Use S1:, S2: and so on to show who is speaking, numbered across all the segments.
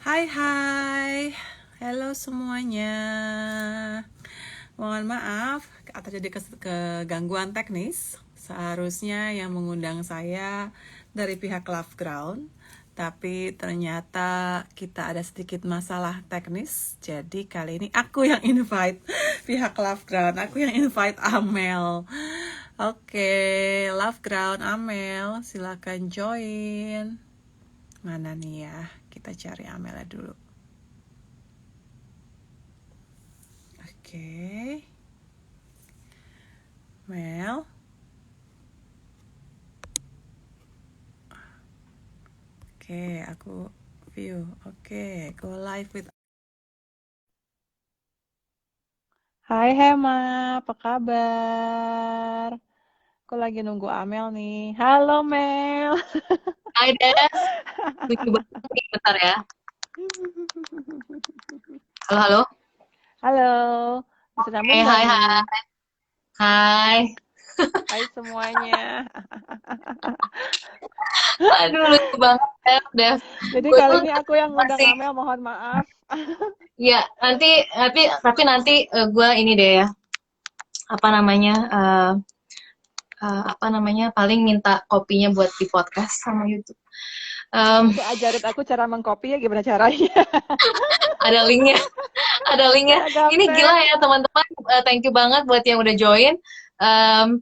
S1: Hai hai, halo semuanya. Mohon maaf atas jadi kegangguan teknis. Seharusnya yang mengundang saya dari pihak Loveground, tapi ternyata kita ada sedikit masalah teknis. Jadi kali ini aku yang invite pihak Loveground, aku yang invite Amel. Oke, Loveground Amel, silakan join. Mana nih ya? Kita cari Amela dulu. Oke. Mel. Oke, aku view. Oke, go live with. Hai Hema, apa kabar? Aku lagi nunggu Amel nih. Halo Mel.
S2: Hai Des, lucu banget nih, bentar ya. Halo, halo.
S1: Halo. Bisa nyambung
S2: Hai,
S1: nggak
S2: hai,
S1: nih?
S2: hai. Hai.
S1: Hai semuanya.
S2: Aduh, lucu banget, Des.
S1: Jadi
S2: Gue
S1: kali
S2: tuh
S1: ini aku yang ngundang
S2: masih,
S1: Amel, mohon maaf.
S2: ya tapi nanti gue ini deh ya, apa namanya, apa namanya, paling minta kopinya buat di podcast sama YouTube. Em,
S1: Nanti ajarin aku cara mengcopy ya, gimana caranya.
S2: ada linknya, ada linknya. Ini
S1: Agapet.
S2: gila ya teman-teman, thank you banget buat yang udah join. Em,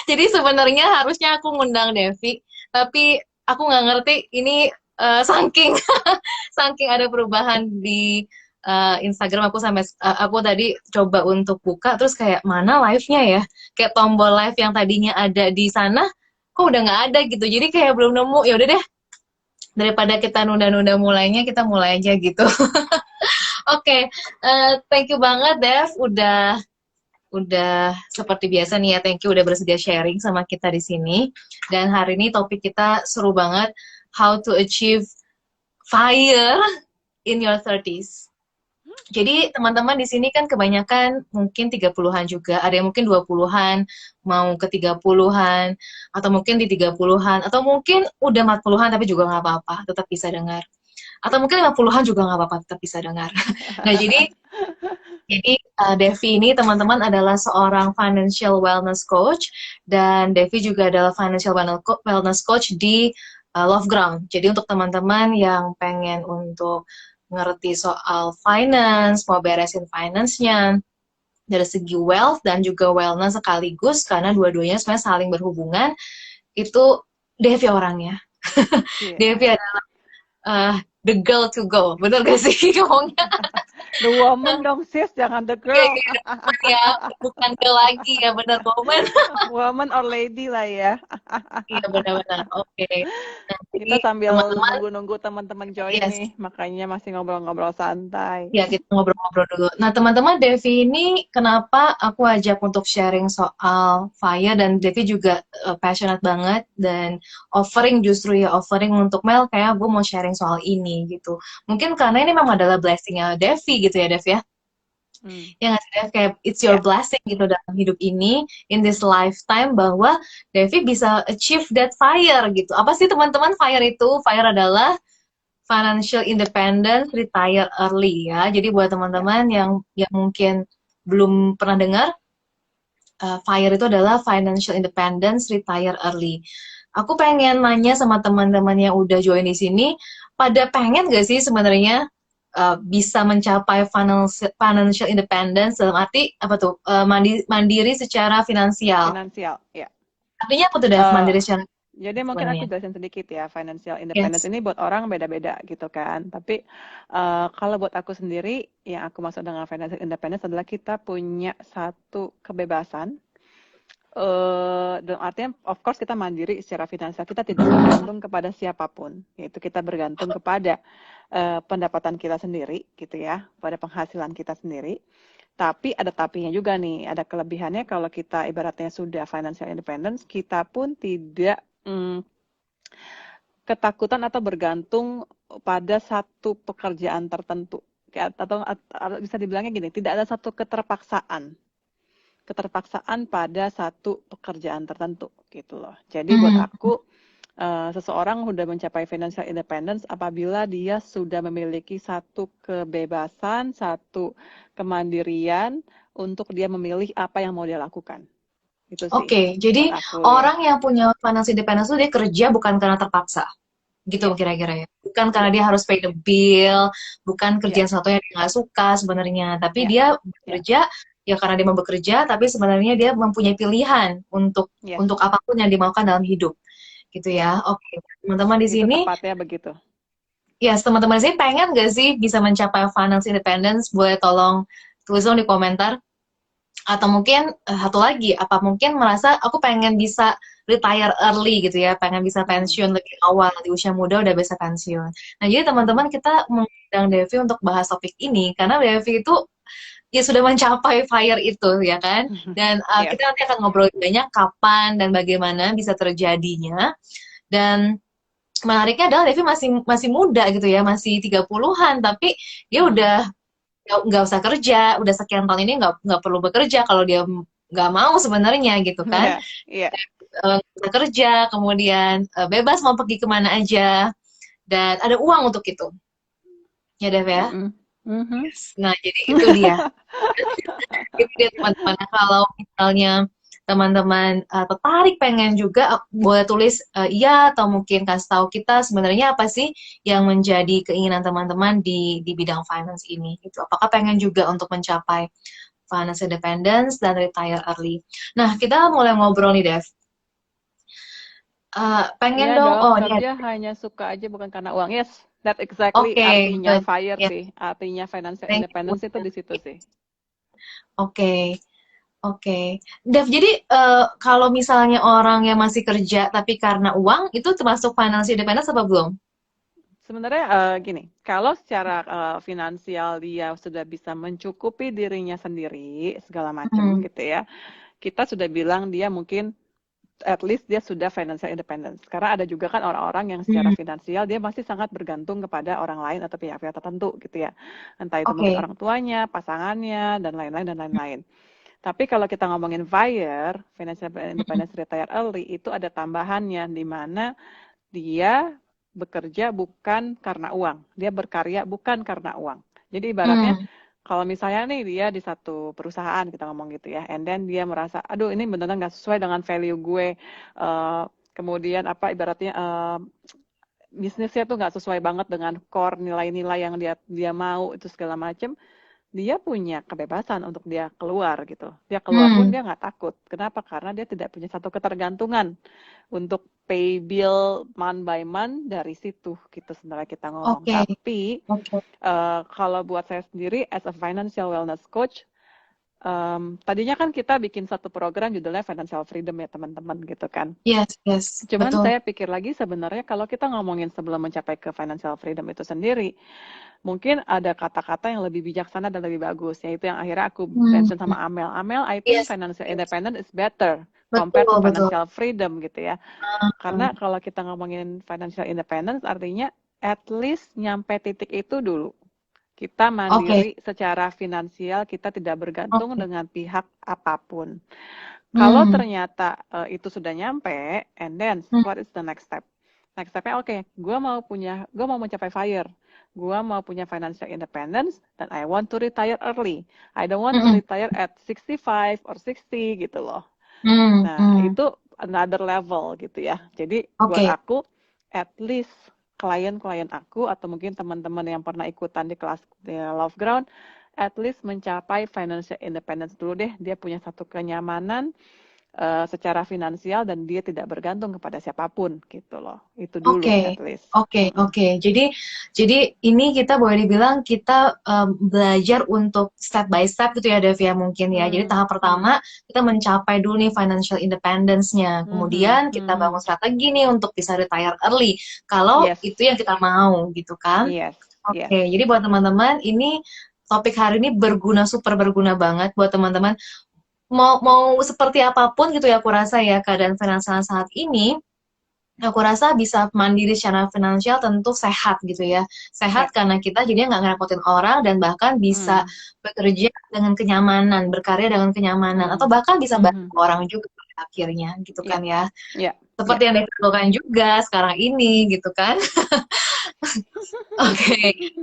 S2: Jadi sebenarnya harusnya aku ngundang Devi, tapi aku nggak ngerti ini saking saking ada perubahan di Instagram aku sampai aku tadi coba untuk buka terus kayak mana live-nya ya? Kayak tombol live yang tadinya ada di sana kok udah nggak ada gitu. Jadi kayak belum nemu. Ya udah deh, daripada kita nunda-nunda mulainya, kita mulai aja gitu. Oke, thank you banget Dev udah seperti biasa nih ya, thank you udah bersedia sharing sama kita di sini. Dan hari ini topik kita seru banget, how to achieve fire in your 30s. Jadi teman-teman di sini kan kebanyakan mungkin 30-an juga, ada yang mungkin 20-an, mau ke 30-an, atau mungkin di 30-an, atau mungkin udah 40-an tapi juga nggak apa-apa, tetap bisa dengar. Atau mungkin 50-an juga nggak apa-apa, tetap bisa dengar. Nah, jadi Devi ini teman-teman adalah seorang financial wellness coach dan Devi juga adalah financial wellness coach di Love Ground. Jadi untuk teman-teman yang pengen untuk ngerti soal finance, mau beresin finance-nya dari segi wealth dan juga wellness sekaligus karena dua-duanya sebenarnya saling berhubungan, itu Devi orangnya.
S1: Iya.
S2: Devi adalah the girl to go. Bener gak sih ngomongnya?
S1: The woman dong sis, jangan the
S2: Iya,
S1: girl.
S2: jadi ya, bukan girl lagi ya, bener momen.
S1: Woman or lady lah ya.
S2: Iya benar-benar. Oke. Nah, jadi
S1: Kita sambil
S2: teman-teman,
S1: nunggu-nunggu teman-teman join
S2: yes,
S1: nih, makanya masih ngobrol-ngobrol santai.
S2: ya kita ngobrol-ngobrol dulu. Nah, teman-teman, Devi ini kenapa aku ajak untuk sharing soal fire dan Devi juga passionate banget dan offering untuk Mel kayak gue mau sharing soal ini gitu. Mungkin karena ini memang adalah blessingnya Devi gitu ya, Dev ya.
S1: Hmm.
S2: Ya nggak sih, Dev? Kayak it's your
S1: Ya,
S2: blessing gitu dalam hidup ini, in this lifetime, bahwa Devi bisa achieve that fire gitu. Apa sih teman-teman fire itu? Fire adalah financial independence, retire early ya. Jadi buat
S1: ya.
S2: teman-teman yang mungkin belum pernah dengar, fire itu adalah financial independence, retire early. Aku pengen nanya sama teman-teman yang udah join di sini, pada pengen gak sih sebenarnya bisa mencapai financial independence dalam arti apa tuh mandiri secara finansial.
S1: Finansial, ya.
S2: Artinya apa tuh Dev,
S1: Eh,
S2: mandiri secara
S1: jadi mungkin aku
S2: sebenarnya?
S1: jelasin sedikit ya, financial independence
S2: Yes.
S1: ini buat orang beda-beda gitu kan. Tapi kalau buat aku sendiri, yang aku maksud dengan financial independence adalah kita punya satu kebebasan. Dalam artian, of course kita mandiri secara finansial, kita tidak bergantung kepada siapapun, yaitu kita bergantung kepada pendapatan kita sendiri, gitu ya, pada penghasilan kita sendiri. Tapi ada tapinya juga nih, ada kelebihannya kalau kita ibaratnya sudah financial independence, kita pun tidak ketakutan atau bergantung pada satu pekerjaan tertentu. Atau bisa dibilangnya gini, tidak ada satu keterpaksaan pada satu pekerjaan tertentu gitu loh. Jadi buat
S2: Hmm.
S1: aku seseorang sudah mencapai financial independence apabila dia sudah memiliki satu kebebasan, satu kemandirian untuk dia memilih apa yang mau dia lakukan. Itu sih
S2: Oke,
S1: buat
S2: jadi
S1: aku ya.
S2: orang yang punya financial independence itu dia kerja bukan karena terpaksa, gitu
S1: Yes,
S2: kira-kira ya. Bukan karena
S1: yes,
S2: dia harus pay the bill, bukan
S1: yes,
S2: kerjaan sesuatu yang dia nggak suka sebenarnya, tapi
S1: yes,
S2: dia
S1: yes,
S2: bekerja ya karena dia mau bekerja, tapi sebenarnya dia mempunyai pilihan
S1: yes.
S2: untuk apapun yang dimaukan dalam hidup, gitu
S1: Yes,
S2: ya. Oke, teman-teman di
S1: itu
S2: sini,
S1: tepatnya begitu.
S2: ya teman-teman di sini pengen nggak sih bisa mencapai financial independence? Boleh tolong tulis dong di komentar. Atau mungkin satu lagi, apa mungkin merasa aku pengen bisa retire early gitu ya, pengen bisa
S1: Hmm.
S2: pensiun lebih awal di usia muda udah bisa pensiun. Nah, jadi teman-teman kita mengundang Devi untuk bahas topik ini karena Devi itu ya sudah mencapai fire itu ya kan. Dan
S1: Yes.
S2: kita nanti akan ngobrol banyak kapan dan bagaimana bisa terjadinya. Dan menariknya adalah Devi masih masih muda gitu ya, masih 30-an tapi dia
S1: Hmm.
S2: udah nggak usah kerja, udah sekian tahun ini nggak perlu bekerja kalau dia nggak mau sebenarnya gitu kan.
S1: Iya, iya.
S2: Nggak usah kerja, kemudian bebas mau pergi kemana aja, dan ada uang untuk itu. Ya Dev ya?
S1: Mm-mm. Mhm.
S2: Yes. Nah, jadi itu dia. Itu dia teman-teman. Nah, kalau misalnya teman-teman tertarik pengen juga, boleh tulis iya atau mungkin kasih tahu kita sebenarnya apa sih yang menjadi keinginan teman-teman di bidang finance ini. Gitu. Apakah pengen juga untuk mencapai financial independence dan retire early. Nah, kita mulai ngobrol nih, Dev. Pengen
S1: Iya
S2: dong,
S1: dong,
S2: oh ini
S1: kerja hanya suka aja bukan karena uang. Yes, that exactly
S2: oke,
S1: artinya
S2: good.
S1: fire
S2: Ya,
S1: sih. Artinya financial
S2: thank you.
S1: independence itu di situ sih.
S2: Oke, oke. Dev, jadi kalau misalnya orang yang masih kerja tapi karena uang, itu termasuk financial independence apa belum?
S1: Sebenarnya gini, kalau secara finansial dia sudah bisa mencukupi dirinya sendiri segala macam
S2: Hmm.
S1: gitu ya, kita sudah bilang dia mungkin at least dia sudah financial independence. Karena ada juga kan orang-orang yang secara
S2: Hmm.
S1: finansial dia masih sangat bergantung kepada orang lain atau pihak-pihak tertentu gitu ya. Entah itu mungkin
S2: Oke.
S1: orang tuanya, pasangannya, dan lain-lain dan lain-lain. Tapi kalau kita ngomongin FIRE, Financial
S2: Hmm.
S1: Independence Retire Early, itu ada tambahannya di mana dia bekerja bukan karena uang. Dia berkarya bukan karena uang. Jadi ibaratnya
S2: Hmm.
S1: kalau misalnya nih dia di satu perusahaan kita ngomong gitu ya, and then dia merasa, aduh ini benar-benar nggak sesuai dengan value gue, kemudian apa ibaratnya bisnisnya tuh nggak sesuai banget dengan core nilai-nilai yang dia dia mau itu segala macam, dia punya kebebasan untuk dia keluar gitu. Dia keluar pun
S2: Hmm.
S1: dia nggak takut. Kenapa? Karena dia tidak punya satu ketergantungan untuk pay bill month by month dari situ gitu sebenarnya kita ngomong.
S2: Oke.
S1: Tapi
S2: Oke.
S1: kalau buat saya sendiri as a financial wellness coach, tadinya kan kita bikin satu program judulnya Financial Freedom ya teman-teman gitu kan.
S2: Yes, yes,
S1: Cuman
S2: betul.
S1: saya pikir lagi sebenarnya kalau kita ngomongin sebelum mencapai ke financial freedom itu sendiri, mungkin ada kata-kata yang lebih bijaksana dan lebih bagus, yaitu yang akhirnya aku
S2: Hmm.
S1: mention sama Amel. Amel, I think
S2: Yes,
S1: financial
S2: yes.
S1: independence is better compared to
S2: Betul, betul.
S1: financial freedom gitu ya.
S2: Hmm.
S1: Karena kalau kita ngomongin financial independence artinya at least nyampe titik itu dulu. Kita
S2: Oke,
S1: mandiri secara finansial, kita tidak bergantung
S2: oke.
S1: dengan pihak apapun. Kalau
S2: Hmm.
S1: ternyata itu sudah nyampe, and then
S2: Hmm.
S1: what is the next step? Next stepnya oke, gue mau mencapai FIRE, gue mau punya financial independence, dan I want to retire early. I don't want to
S2: Hmm.
S1: retire at 65 or 60 gitu loh.
S2: Hmm.
S1: Nah,
S2: Hmm.
S1: itu another level gitu ya. Jadi buat
S2: Oke.
S1: aku, at least klien-klien aku atau mungkin teman-teman yang pernah ikutan di kelas di Love Ground, at least mencapai financial independence dulu deh. Dia punya satu kenyamanan secara finansial dan dia tidak bergantung kepada siapapun gitu loh. Itu dulu
S2: Oke,
S1: at least.
S2: oke, oke. Jadi ini kita boleh dibilang kita belajar untuk step by step gitu ya, Dev ya mungkin ya. Jadi tahap pertama kita mencapai dulu nih financial independence-nya. Kemudian kita bangun strategi nih untuk bisa retire early. Kalau
S1: Yes,
S2: itu yang kita mau gitu kan.
S1: yes, yes.
S2: Oke, jadi buat teman-teman ini topik hari ini berguna, super berguna banget buat teman-teman. Mau seperti apapun gitu ya aku rasa ya keadaan finansial saat ini. Aku rasa bisa mandiri secara finansial tentu sehat gitu ya. Sehat
S1: Ya.
S2: karena kita jadinya nggak ngerepotin orang dan bahkan bisa
S1: Hmm.
S2: bekerja dengan kenyamanan, berkarya dengan kenyamanan, atau
S1: Hmm.
S2: bahkan bisa bantu
S1: Mhm.
S2: orang juga. akhirnya gitu
S1: Iya,
S2: kan ya.
S1: iya, iya.
S2: Seperti yang dilakukan juga sekarang ini gitu kan. Oke,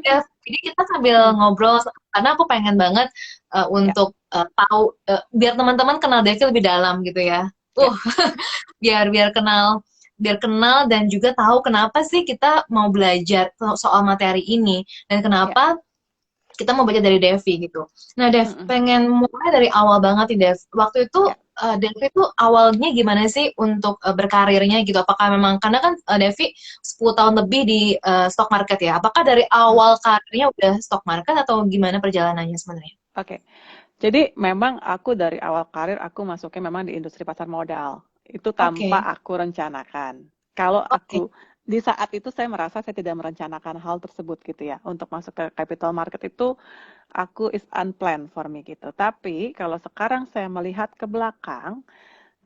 S2: ya, jadi kita sambil
S1: Hmm,
S2: ngobrol karena aku pengen banget
S1: ya,
S2: untuk tahu biar teman-teman kenal Devi lebih dalam gitu ya.
S1: ya,
S2: Uh, biar biar kenal dan juga tahu kenapa sih kita mau belajar soal materi ini dan
S1: ya.
S2: kenapa kita mau baca dari Devi gitu. Nah, Dev,
S1: Mm-mm,
S2: pengen mulai dari awal banget nih, Dev. Waktu itu
S1: ya,
S2: Devi tuh awalnya gimana sih untuk berkarirnya gitu? Apakah memang karena kan Devi 10 tahun lebih di stock market ya? Apakah dari
S1: mm,
S2: awal karirnya udah stock market atau gimana perjalanannya sebenarnya?
S1: oke. Jadi memang aku dari awal karir aku masuknya memang di industri pasar modal. Itu tanpa
S2: Oke,
S1: aku rencanakan. Kalau
S2: oke.
S1: aku di saat itu saya merasa saya tidak merencanakan hal tersebut gitu ya. Untuk masuk ke capital market itu aku is unplanned for me gitu. Tapi kalau sekarang saya melihat ke belakang,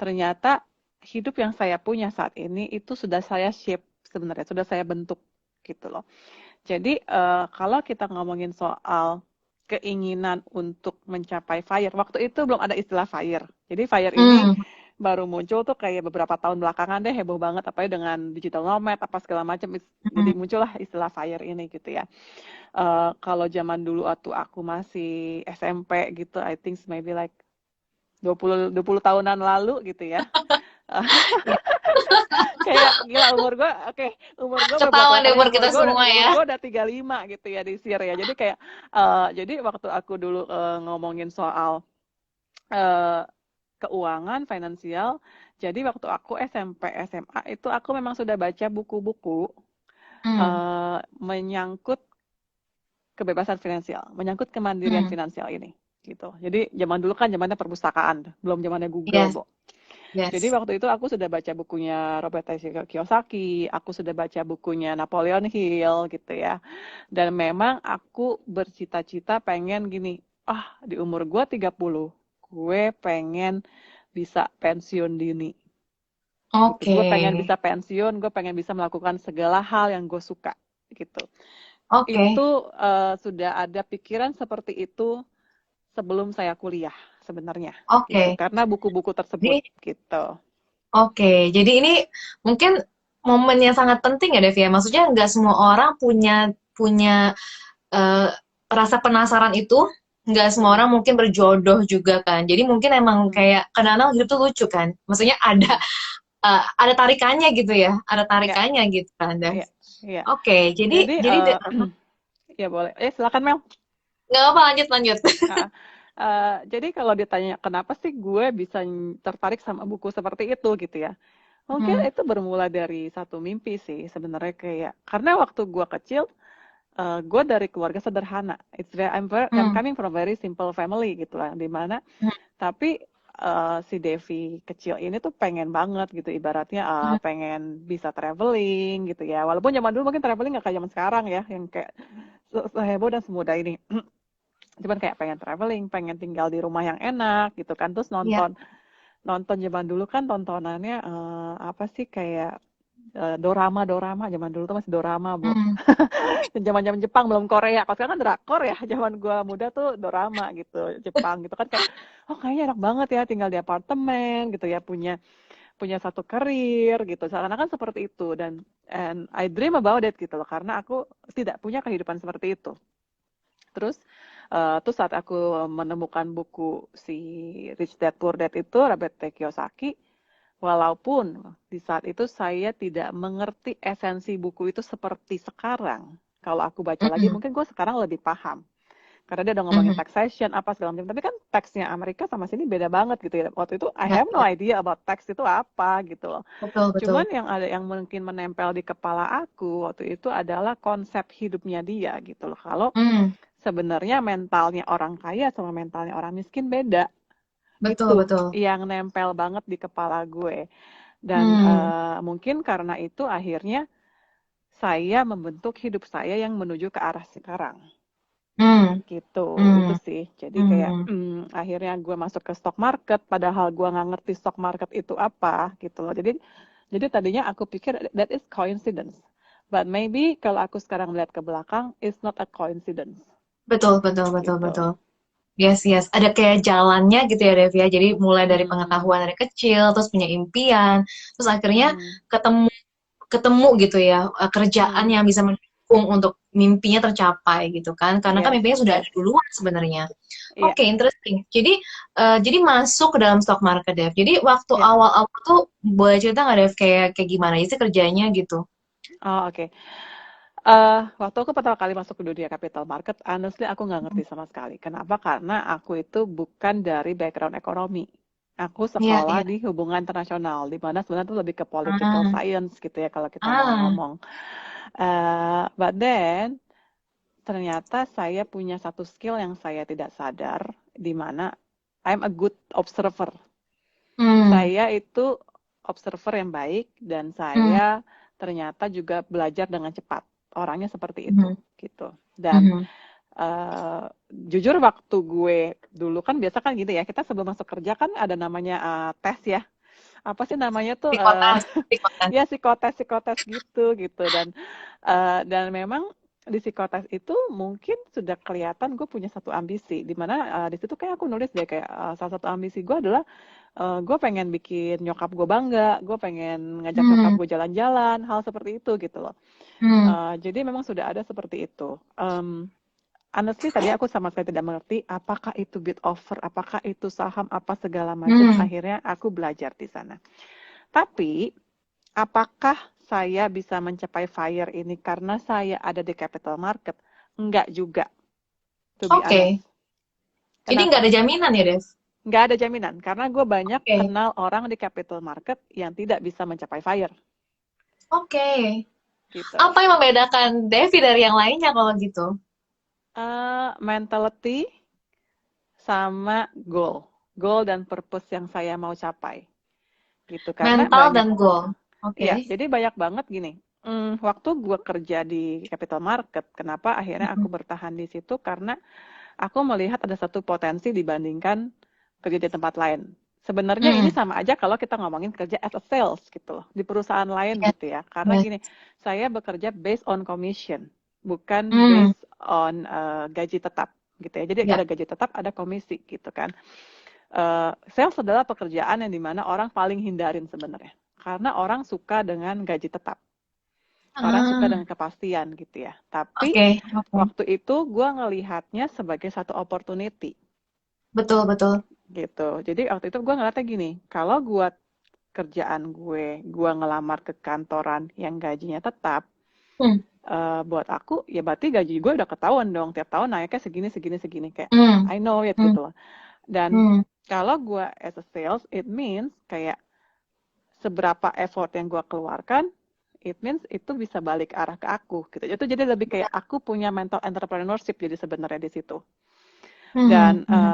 S1: ternyata hidup yang saya punya saat ini itu sudah saya shape sebenarnya, sudah saya bentuk gitu loh. Jadi kalau kita ngomongin soal keinginan untuk mencapai FIRE, waktu itu belum ada istilah FIRE. Jadi FIRE ini
S2: Hmm,
S1: baru muncul tuh kayak beberapa tahun belakangan deh, heboh banget apalagi dengan digital nomad apa segala macam. Jadi
S2: hmm,
S1: muncullah istilah FIRE ini gitu ya. Kalau zaman dulu waktu aku masih SMP gitu, I think maybe like 20 tahunan lalu gitu ya.
S2: ya.
S1: Kayak gila umur gue, oke, umur gue
S2: Ketahuan deh
S1: belak-belakan ini
S2: umur kita semua
S1: umur
S2: ya.
S1: gue udah 35 gitu ya di year ya. Jadi kayak jadi waktu aku dulu ngomongin soal eh, keuangan finansial, jadi waktu aku SMP SMA itu aku memang sudah baca buku-buku
S2: Hmm,
S1: menyangkut kebebasan finansial, menyangkut kemandirian
S2: hmm,
S1: finansial ini gitu. Jadi zaman dulu kan zamannya perpustakaan, belum zamannya Google,
S2: yes,
S1: Bo. Jadi
S2: yes.
S1: waktu itu aku sudah baca bukunya Robert T. Kiyosaki, aku sudah baca bukunya Napoleon Hill gitu ya. Dan memang aku bercita-cita pengen gini, di umur gue 30, gue pengen bisa pensiun dini. Gitu.
S2: Oke,
S1: Gue pengen bisa pensiun, gue pengen bisa melakukan segala hal yang gue suka gitu.
S2: oke,
S1: Itu sudah ada pikiran seperti itu sebelum saya kuliah sebenarnya gitu.
S2: oke.
S1: Karena buku-buku tersebut
S2: Jadi
S1: gitu.
S2: Oke, jadi ini mungkin momen yang sangat penting ya, Dev ya. Maksudnya nggak semua orang punya punya eh, rasa penasaran itu, nggak semua
S1: Mm-mm.
S2: orang mungkin berjodoh juga kan. Jadi mungkin emang
S1: Mm-mm.
S2: kayak kadang-kadang hidup tuh lucu kan. Maksudnya
S1: Mm-mm.
S2: ada tarikannya gitu ya, ada
S1: Ya,
S2: tarikannya gitu kan, Dev.
S1: ya, ya.
S2: Oke, jadi
S1: Jadi, ya boleh. Silakan Mel.
S2: nggak apa lanjut lanjut.
S1: Nah, jadi kalau ditanya kenapa sih gue bisa tertarik sama buku seperti itu gitu ya. Mungkin
S2: Hmm,
S1: itu bermula dari satu mimpi sih sebenarnya kayak karena waktu gue kecil, gue dari keluarga sederhana. I'm
S2: hmm,
S1: coming from a very simple family gitu lah, di mana
S2: hmm,
S1: tapi si Devi kecil ini tuh pengen banget gitu ibaratnya
S2: hmm,
S1: pengen bisa traveling gitu ya. Walaupun zaman dulu mungkin traveling nggak kayak zaman sekarang ya yang kayak seheboh dan semudah ini. Cuman kayak pengen traveling, pengen tinggal di rumah yang enak gitu kan. Terus
S2: ya,
S1: nonton nonton zaman dulu kan tontonannya apa sih kayak dorama-dorama zaman dulu tuh masih dorama, Bu.
S2: hmm,
S1: Zaman-zaman Jepang belum Korea. Kalau sekarang kan drakor ya. Zaman gua muda tuh dorama gitu, Jepang gitu kan kayak oh kayaknya enak banget ya tinggal di apartemen gitu ya, punya punya satu karir gitu. Seakan-akan seperti itu dan and I dream about it gitu loh karena aku tidak punya kehidupan seperti itu. Terus terus saat aku menemukan buku si Rich Dad Poor Dad itu Robert T. Kiyosaki, walaupun di saat itu saya tidak mengerti esensi buku itu seperti sekarang. Kalau aku baca lagi,
S2: hmm,
S1: mungkin gue sekarang lebih paham. Karena dia udah ngomongin
S2: hmm,
S1: taxation, apa segala macam. Tapi kan teksnya Amerika sama sini beda banget gitu ya. Waktu itu I
S2: ya,
S1: have no
S2: ya,
S1: idea about tax itu apa gitu loh.
S2: betul betul.
S1: Cuman yang ada yang mungkin menempel di kepala aku waktu itu adalah konsep hidupnya dia gitu loh. Kalau
S2: Hmm,
S1: sebenarnya mentalnya orang kaya sama mentalnya orang miskin beda.
S2: betul
S1: Itu
S2: betul.
S1: yang nempel banget di kepala gue. Dan
S2: Hmm,
S1: mungkin karena itu akhirnya saya membentuk hidup saya yang menuju ke arah sekarang.
S2: hmm,
S1: Gitu, itu
S2: hmm.
S1: sih. Jadi kayak
S2: Hmm,
S1: akhirnya gue masuk ke stock market, padahal gue nggak ngerti stock market itu apa gitu loh. Jadi tadinya aku pikir that is coincidence. But maybe kalau aku sekarang melihat ke belakang, it's not a coincidence
S2: betul, betul, betul,
S1: gitu.
S2: betul. Yes, yes. Ada kayak jalannya gitu ya, Dev ya. Jadi mulai dari
S1: Hmm,
S2: pengetahuan dari kecil, terus punya impian, terus akhirnya
S1: hmm,
S2: ketemu ketemu gitu ya, kerjaan
S1: hmm,
S2: yang bisa mendukung untuk mimpinya tercapai gitu kan. Karena kan
S1: yes,
S2: mimpinya sudah ada
S1: yes,
S2: duluan sebenarnya.
S1: iya,
S2: Oke, interesting. Jadi masuk ke dalam stock market, Dev. Jadi waktu
S1: iya.
S2: awal-awal tuh boleh cerita nggak, Dev, kayak kayak gimana sih kerjanya gitu?
S1: Oh, oke. Waktu aku pertama kali masuk ke dunia capital market, honestly aku nggak ngerti sama sekali. Kenapa? Karena aku itu bukan dari background ekonomi. Aku
S2: Iya,
S1: sekolah
S2: iya.
S1: di hubungan internasional, di mana sebenarnya itu lebih ke political
S2: Ah,
S1: science gitu ya kalau kita mau
S2: ah,
S1: ngomong. But then ternyata saya punya satu skill yang saya tidak sadar, di mana I'm a good observer.
S2: hmm,
S1: Saya itu observer yang baik dan
S2: hmm,
S1: saya ternyata juga belajar dengan cepat. Orangnya seperti itu,
S2: hmm,
S1: gitu. Dan
S2: hmm.
S1: jujur waktu gue dulu kan biasa kan gitu ya, kita sebelum masuk kerja kan ada namanya tes ya. Apa sih namanya tuh?
S2: Psikotes, psikotes.
S1: Ya psikotes psikotes gitu gitu dan memang di psikotes itu mungkin sudah kelihatan gue punya satu ambisi di mana di situ kayak aku nulis deh kayak salah satu ambisi gue adalah gue pengen bikin nyokap gue bangga, gue pengen ngajak nyokap
S2: Hmm,
S1: gue jalan-jalan, hal seperti itu gitu loh.
S2: hmm.
S1: Jadi memang sudah ada seperti itu. Honestly tadi aku sama sekali tidak mengerti apakah itu bid offer, apakah itu saham, apa segala macam.
S2: Hmm.
S1: Akhirnya aku belajar di sana. Tapi apakah saya bisa mencapai FIRE ini karena saya ada di capital market? Enggak juga, to be honest.
S2: Oke. Jadi nggak
S1: Kenapa?
S2: ada jaminan ya, Dev?
S1: Enggak ada jaminan, karena gue banyak
S2: Oke.
S1: kenal orang di capital market yang tidak bisa mencapai FIRE,
S2: Oke.
S1: gitu.
S2: Apa yang membedakan Devi dari yang lainnya kalau gitu?
S1: Mentality sama goal dan purpose yang saya mau capai, gitu. Karena
S2: Mental
S1: banyak,
S2: dan goal. Oke.
S1: ya, jadi banyak banget gini. Waktu gue kerja di capital market, kenapa akhirnya aku
S2: Mhm.
S1: bertahan di situ? Karena aku melihat ada satu potensi dibandingkan kerja di tempat lain. Sebenarnya ini
S2: Hmm.
S1: sama aja kalau kita ngomongin kerja as a sales gitu loh, di perusahaan lain
S2: Yes,
S1: gitu ya. Karena
S2: yes.
S1: gini, saya bekerja based on commission, bukan
S2: Hmm.
S1: based on gaji tetap gitu ya. Jadi
S2: Ya.
S1: ada gaji tetap, ada komisi gitu kan. Sales adalah pekerjaan yang dimana orang paling hindarin sebenarnya. Karena orang suka dengan gaji tetap. Orang suka dengan
S2: Ah.
S1: kepastian gitu ya. Tapi
S2: Oke. Oke.
S1: waktu itu gue ngelihatnya sebagai satu opportunity
S2: Betul, betul.
S1: gitu. Jadi waktu itu gue ngeliatnya gini, kalau gue kerjaan gue ngelamar ke kantoran yang gajinya tetap,
S2: Hmm.
S1: buat aku ya berarti gaji gue udah ketahuan dong tiap tahun naiknya segini segini segini kayak
S2: Hmm.
S1: I know it
S2: Hmm.
S1: gitu loh. Dan
S2: Hmm.
S1: kalau gue as a sales, it means kayak seberapa effort yang gue keluarkan, it means itu bisa balik arah ke aku gitu. Itu jadi lebih kayak aku punya mental entrepreneurship jadi sebenarnya di situ.
S2: Hmm.
S1: Dan
S2: Hmm.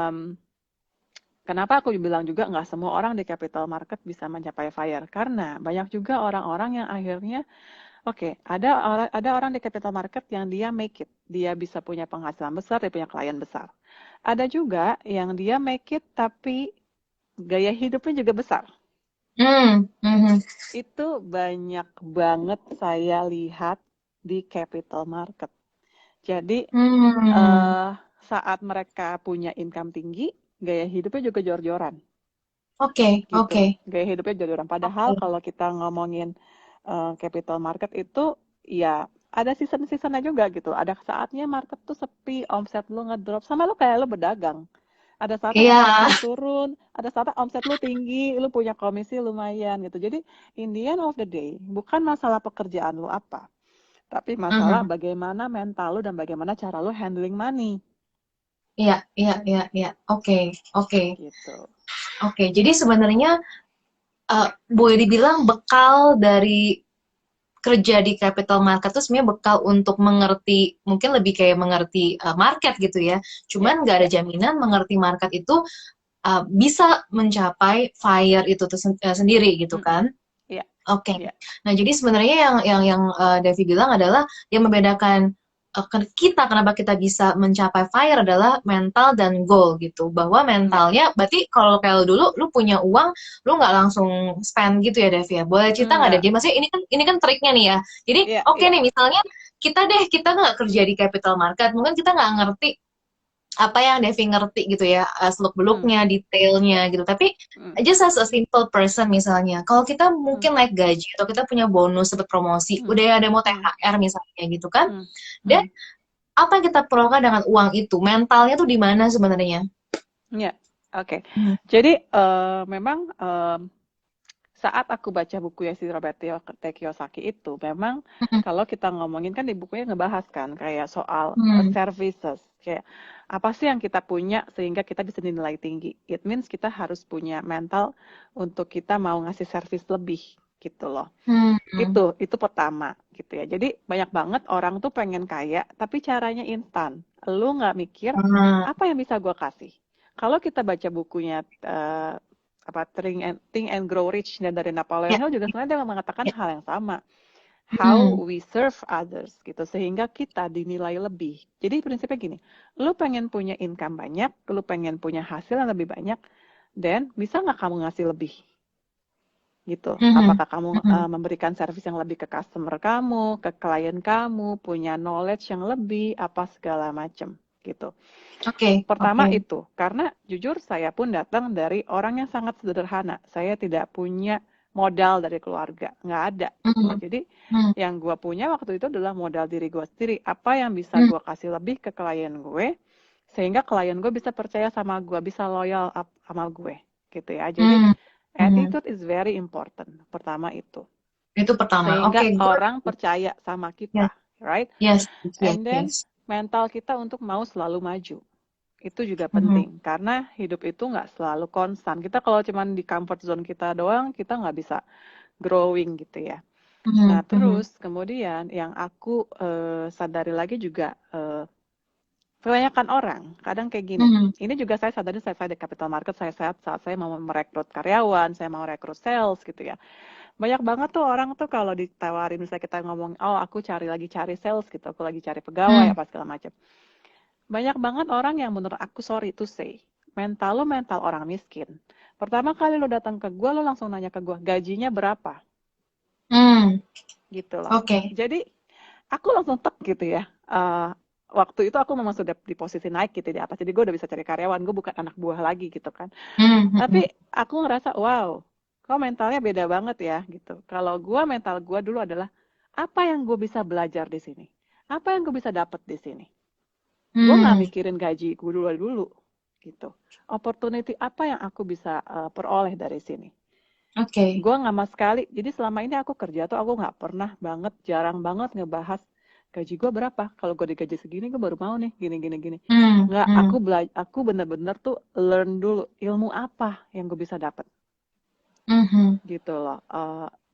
S1: kenapa aku bilang juga nggak semua orang di capital market bisa mencapai FIRE? Karena banyak juga orang-orang yang akhirnya, oke, ada orang di capital market yang dia make it, dia bisa punya penghasilan besar, dia punya klien besar. Ada juga yang dia make it tapi gaya hidupnya juga besar.
S2: Hmm. Hmm.
S1: Itu banyak banget saya lihat di capital market. Jadi
S2: Hmm.
S1: eh, saat mereka punya income tinggi, gaya hidupnya juga jor-joran.
S2: Oke,
S1: Gitu.
S2: oke.
S1: Gaya hidupnya jadi orang. Padahal
S2: Oke.
S1: kalau kita ngomongin capital market itu ya ada season-seasonnya juga gitu. Ada saatnya market tuh sepi, omset lu ngedrop, sama lu kayak lu berdagang. Ada saatnya
S2: Iya.
S1: omset lu turun, ada saatnya omset lu tinggi, lu punya komisi lumayan gitu. Jadi in the end of the day, bukan masalah pekerjaan lu apa, tapi masalah
S2: Mhm.
S1: bagaimana mental lu dan bagaimana cara lu handling money
S2: Iya, iya, iya, iya. Oke, oke,
S1: gitu.
S2: oke. Jadi sebenarnya boleh dibilang bekal dari kerja di capital market itu sebenarnya bekal untuk mengerti, mungkin lebih kayak mengerti market gitu ya.
S1: Ya,
S2: Cuman nggak ada jaminan mengerti market itu bisa mencapai FIRE itu sendiri gitu
S1: mm-mm.
S2: kan.
S1: Ya,
S2: Oke.
S1: ya,
S2: Nah, jadi sebenarnya yang Devi bilang adalah yang membedakan kita kenapa kita bisa mencapai FIRE adalah mental dan goal gitu. Bahwa
S1: ya.
S2: mentalnya berarti kalau kayak dulu lu punya uang, lu nggak langsung spend gitu ya, Devi ya. Boleh cerita nggak, Devi?
S1: Enggak.
S2: Maksudnya ini kan triknya nih ya. Jadi
S1: Iya,
S2: oke
S1: iya.
S2: nih misalnya kita nggak kerja di capital market, mungkin kita nggak ngerti apa yang Devi ngerti gitu ya,
S1: Hmm,
S2: seluk-beluknya, detailnya gitu. Tapi
S1: hmm,
S2: just as a simple person misalnya, kalau kita
S1: hmm,
S2: mungkin naik gaji atau kita punya bonus, dapat promosi,
S1: hmm,
S2: udah ada mau
S1: hmm,
S2: THR misalnya gitu kan,
S1: hmm,
S2: dan
S1: hmm.
S2: apa yang kita perlukan dengan uang itu, mentalnya tuh di mana sebenarnya?
S1: Ya, oke.
S2: Hmm.
S1: Jadi memang saat aku baca bukunya si Robert T. Kiyosaki itu, memang
S2: Hmm.
S1: kalau kita ngomongin kan di bukunya ngebahas kan kayak soal
S2: Hmm.
S1: services, kayak apa sih yang kita punya sehingga kita bisa dinilai tinggi. It means kita harus punya mental untuk kita mau ngasih service lebih gitu loh.
S2: Hmm. Hmm.
S1: Itu pertama gitu ya. Jadi banyak banget orang tuh pengen kaya tapi caranya instan. Lu nggak mikir
S2: Ah,
S1: apa yang bisa gua kasih. Kalau kita baca bukunya apa Think and Grow Rich dan dari Napoleon
S2: ya,
S1: Hill juga sebenarnya dia mengatakan
S2: ya.
S1: hal yang sama. How
S2: Hmm.
S1: we serve others gitu sehingga kita dinilai lebih. Jadi prinsipnya gini, lu pengen punya income banyak, lu pengen punya hasil yang lebih banyak, dan bisa nggak kamu ngasih lebih? Gitu.
S2: Mhm.
S1: Apakah kamu
S2: Mhm.
S1: memberikan service yang lebih ke customer kamu, ke klien kamu, punya knowledge yang lebih, apa segala macam gitu.
S2: Oke,
S1: Pertama
S2: oke.
S1: itu, karena jujur saya pun datang dari orang yang sangat sederhana. Saya tidak punya modal dari keluarga, nggak ada gitu loh.
S2: Mhm.
S1: Jadi
S2: Mhm.
S1: yang gue punya waktu itu adalah modal diri gue sendiri. Apa yang bisa
S2: Mhm.
S1: gue kasih lebih ke klien gue, sehingga klien gue bisa percaya sama gue, bisa loyal sama gue gitu ya. Jadi
S2: Mhm. Mhm.
S1: attitude is very important. Pertama itu.
S2: Itu pertama. Oke,
S1: Sehingga
S2: gue.
S1: orang percaya sama
S2: Yes,
S1: kita, right?
S2: yes, yes,
S1: And then
S2: yes.
S1: mental kita untuk mau selalu maju. Itu juga
S2: Mhm.
S1: penting karena hidup itu nggak selalu konstan. Kita kalau cuman di comfort zone kita doang, kita nggak bisa growing gitu ya. Nah,
S2: Mhm. Mhm.
S1: terus kemudian yang aku sadari lagi juga kebanyakan orang kadang kayak gini.
S2: Mhm.
S1: Ini juga saya sadari saya di capital market, saya saat saya mau merekrut karyawan, saya mau rekrut sales gitu ya. Banyak banget tuh orang tuh kalau ditawarin misalnya kita ngomong, oh aku cari sales gitu, aku lagi cari pegawai
S2: Mhm.
S1: apa segala macam. Banyak banget orang yang menurut aku sorry to say, mental lo mental orang miskin. Pertama kali lo datang ke gue, lo langsung nanya ke gue, gajinya berapa?
S2: Mhm.
S1: Gitu loh.
S2: Oke.
S1: Jadi aku langsung tek gitu ya. Waktu itu aku memang sudah di posisi naik gitu di atas. Jadi gue udah bisa cari karyawan, gue bukan anak buah lagi gitu kan.
S2: Mhm. Mhm.
S1: Tapi aku ngerasa, wow, kok mentalnya beda banget ya gitu. Kalau gue mental gue dulu adalah, apa yang gue bisa belajar di sini? Apa yang gue bisa dapat di sini? Gue nggak
S2: Mhm.
S1: mikirin gaji gue dulu gitu. Opportunity apa yang aku bisa peroleh dari sini?
S2: Oke.
S1: Gue nggak sama sekali. Jadi selama ini aku kerja tuh aku nggak pernah banget, jarang banget ngebahas gaji gue berapa. Kalau gue digaji segini, gue baru mau nih gini.
S2: Mhm.
S1: Nggak,
S2: Mhm.
S1: aku bener-bener tuh learn dulu ilmu apa yang gue bisa dapat
S2: Mhm.
S1: gitu loh.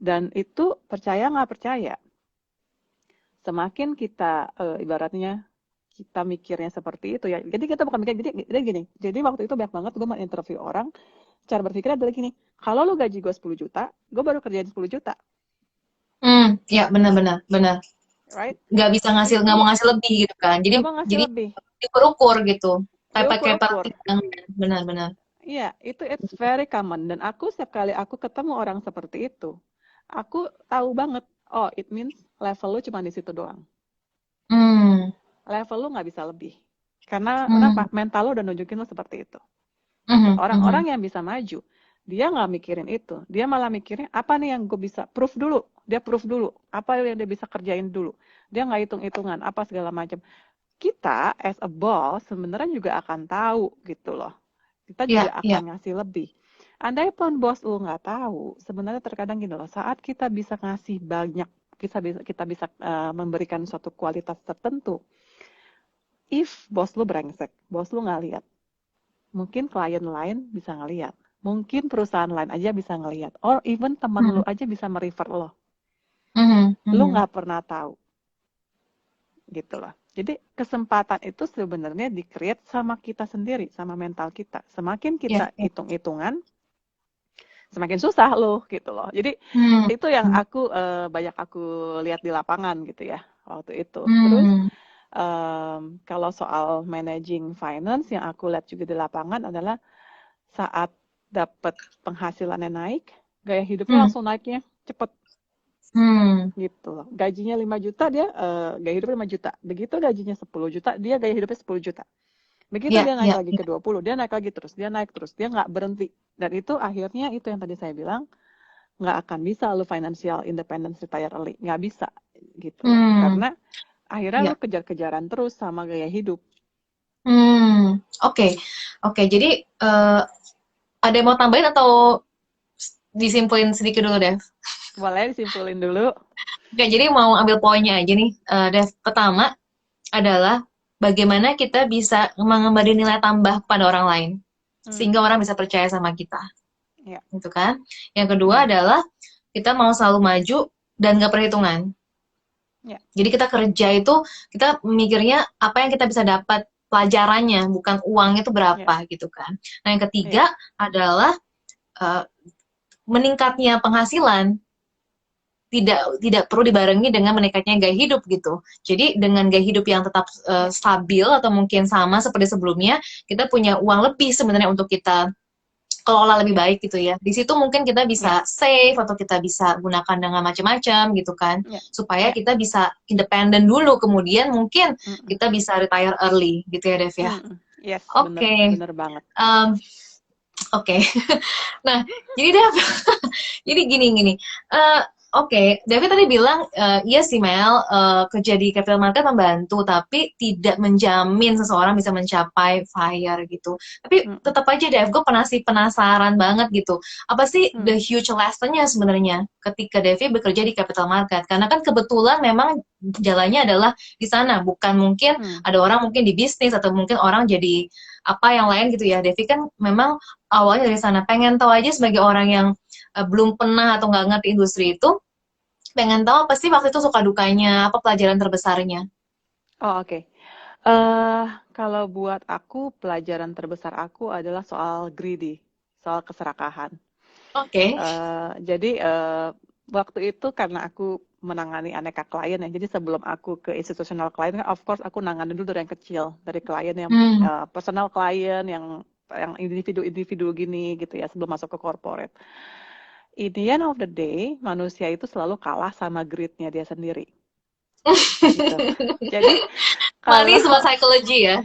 S1: Dan itu percaya nggak percaya, semakin kita ibaratnya kita mikirnya seperti itu ya. Jadi kita bukan mikir jadi gini. Jadi waktu itu banyak banget gue mau interview orang, cara berpikirnya adalah gini, kalau lo gaji gue 10 juta, gue baru kerjain 10 juta,
S2: Hmm, ya benar-benar, benar.
S1: right?
S2: Nggak
S1: Itu
S2: mau ngasih lebih gitu kan. Jadi
S1: nggak mau ngasih
S2: jadi
S1: lebih,
S2: diukur gitu. Kayak pakai
S1: diukur-ukur.
S2: pertimbangan. Benar-benar.
S1: Iya, it's very common. Dan aku setiap kali aku ketemu orang seperti itu, aku tahu banget, oh it means level lu cuma di situ doang.
S2: Hmm.
S1: Level lu nggak bisa lebih. Karena kenapa?
S2: Hmm.
S1: Mental lu udah nunjukin lu seperti itu. Gitu.
S2: Mhm.
S1: Orang-orang
S2: Mhm.
S1: yang bisa maju, dia nggak mikirin itu. Dia malah mikirin apa nih yang gue bisa proof dulu. Dia proof dulu. Apa yang dia bisa kerjain dulu. Dia nggak hitung-hitungan apa segala macam. Kita as a boss sebenarnya juga akan tahu gitu loh. Kita juga
S2: Ya, ya.
S1: akan ngasih lebih. Andai pun bos lu nggak tahu, sebenarnya terkadang gini loh, saat kita bisa ngasih banyak, kita bisa memberikan suatu kualitas tertentu. If bos lu brengsek, bos lu nggak lihat, mungkin klien lain bisa ngelihat. Mungkin perusahaan lain aja bisa ngelihat. Or even teman lu
S2: Mhm.
S1: aja bisa merefer lo.
S2: Mhm.
S1: Lu
S2: Mhm.
S1: nggak pernah tahu gitu loh. Jadi kesempatan itu sebenarnya di-create sama kita sendiri, sama mental kita. Semakin
S2: Ya,
S1: kita
S2: ya.
S1: hitung-hitungan, semakin susah loh gitu loh. Jadi
S2: Hmm.
S1: itu yang aku banyak aku lihat di lapangan gitu ya waktu itu. Terus
S2: Hmm.
S1: kalau soal managing finance yang aku lihat juga di lapangan adalah saat dapat penghasilannya naik, gaya hidupnya
S2: Hmm.
S1: langsung naiknya cepet
S2: Hmm.
S1: gitu loh. Gajinya 5 juta dia gaya hidupnya 5 juta. Begitu gajinya 10 juta dia gaya hidupnya 10 juta. Begitu
S2: Ya,
S1: dia naik
S2: ya,
S1: lagi ke 20, dia naik lagi terus, dia naik terus, dia nggak berhenti. Dan itu akhirnya itu yang tadi saya bilang, nggak akan bisa lu financial independence retire early, nggak bisa gitu loh.
S2: hmm,
S1: Karena akhirnya lu
S2: ya,
S1: kejar-kejaran terus sama gaya hidup.
S2: oke, oke. Jadi ada yang mau tambahin atau disimpulin sedikit dulu, Dev?
S1: Boleh disimpulin dulu.
S2: Oke, jadi mau ambil poinnya aja nih, Dev. Pertama adalah bagaimana kita bisa mengembalikan nilai tambah kepada orang lain,
S1: Hmm,
S2: sehingga orang bisa percaya sama kita,
S1: ya,
S2: gitu kan? Yang kedua
S1: hmm,
S2: adalah kita mau selalu maju dan gak perhitungan.
S1: ya,
S2: Jadi kita kerja itu, kita mikirnya apa yang kita bisa dapat pelajarannya, bukan uangnya itu
S1: ya,
S2: berapa, gitu kan. Nah, yang
S1: ya,
S2: ketiga adalah eh, meningkatnya penghasilan tidak perlu dibarengi dengan meningkatnya gaya hidup gitu. Jadi dengan gaya hidup yang tetap
S1: ya,
S2: stabil atau mungkin sama seperti sebelumnya, kita punya uang lebih sebenarnya untuk kita kelola lebih
S1: ya,
S2: baik gitu ya. Di situ mungkin kita
S1: ya,
S2: bisa save atau kita bisa gunakan dengan macam-macam gitu kan,
S1: ya,
S2: supaya
S1: ya,
S2: kita bisa independen dulu, kemudian mungkin
S1: mm-mm,
S2: kita bisa retire early gitu ya Dev ya.
S1: mm-mm. Yes, bener,
S2: Oke,
S1: bener banget.
S2: um, oke. Nah, jadi Dev, jadi gini. Eh, Oke, David tadi bilang, iya sih Mel, kerja di capital market membantu, tapi tidak menjamin seseorang bisa mencapai FIRE gitu. Tapi
S1: Mm-mm,
S2: tetap aja Dev, gue penasaran banget gitu. Apa sih
S1: mm,
S2: the huge lessonnya sebenarnya ketika David bekerja di capital market? Karena kan kebetulan memang jalannya adalah di sana, bukan mungkin
S1: mm.
S2: ada orang mungkin di bisnis atau mungkin orang jadi apa yang lain gitu ya. David kan memang awalnya dari sana. Pengen tahu aja sebagai orang yang belum pernah atau nggak ngerti industri itu, pengen tahu apa sih waktu itu suka dukanya, apa pelajaran terbesarnya.
S1: Oh, oke. Eh, kalau buat aku, pelajaran terbesar aku adalah soal greedy, soal keserakahan.
S2: Oke.
S1: Jadi waktu itu karena aku menangani aneka klien ya, jadi sebelum aku ke institutional klien, of course aku nangani dulu dari yang kecil, dari klien yang
S2: Hmm.
S1: personal klien, yang individu-individu gini gitu ya, sebelum masuk ke corporate. In the end of the day, manusia itu selalu kalah sama greed-nya dia sendiri, gitu. Jadi
S2: Money
S1: kalau
S2: sama psychology ya.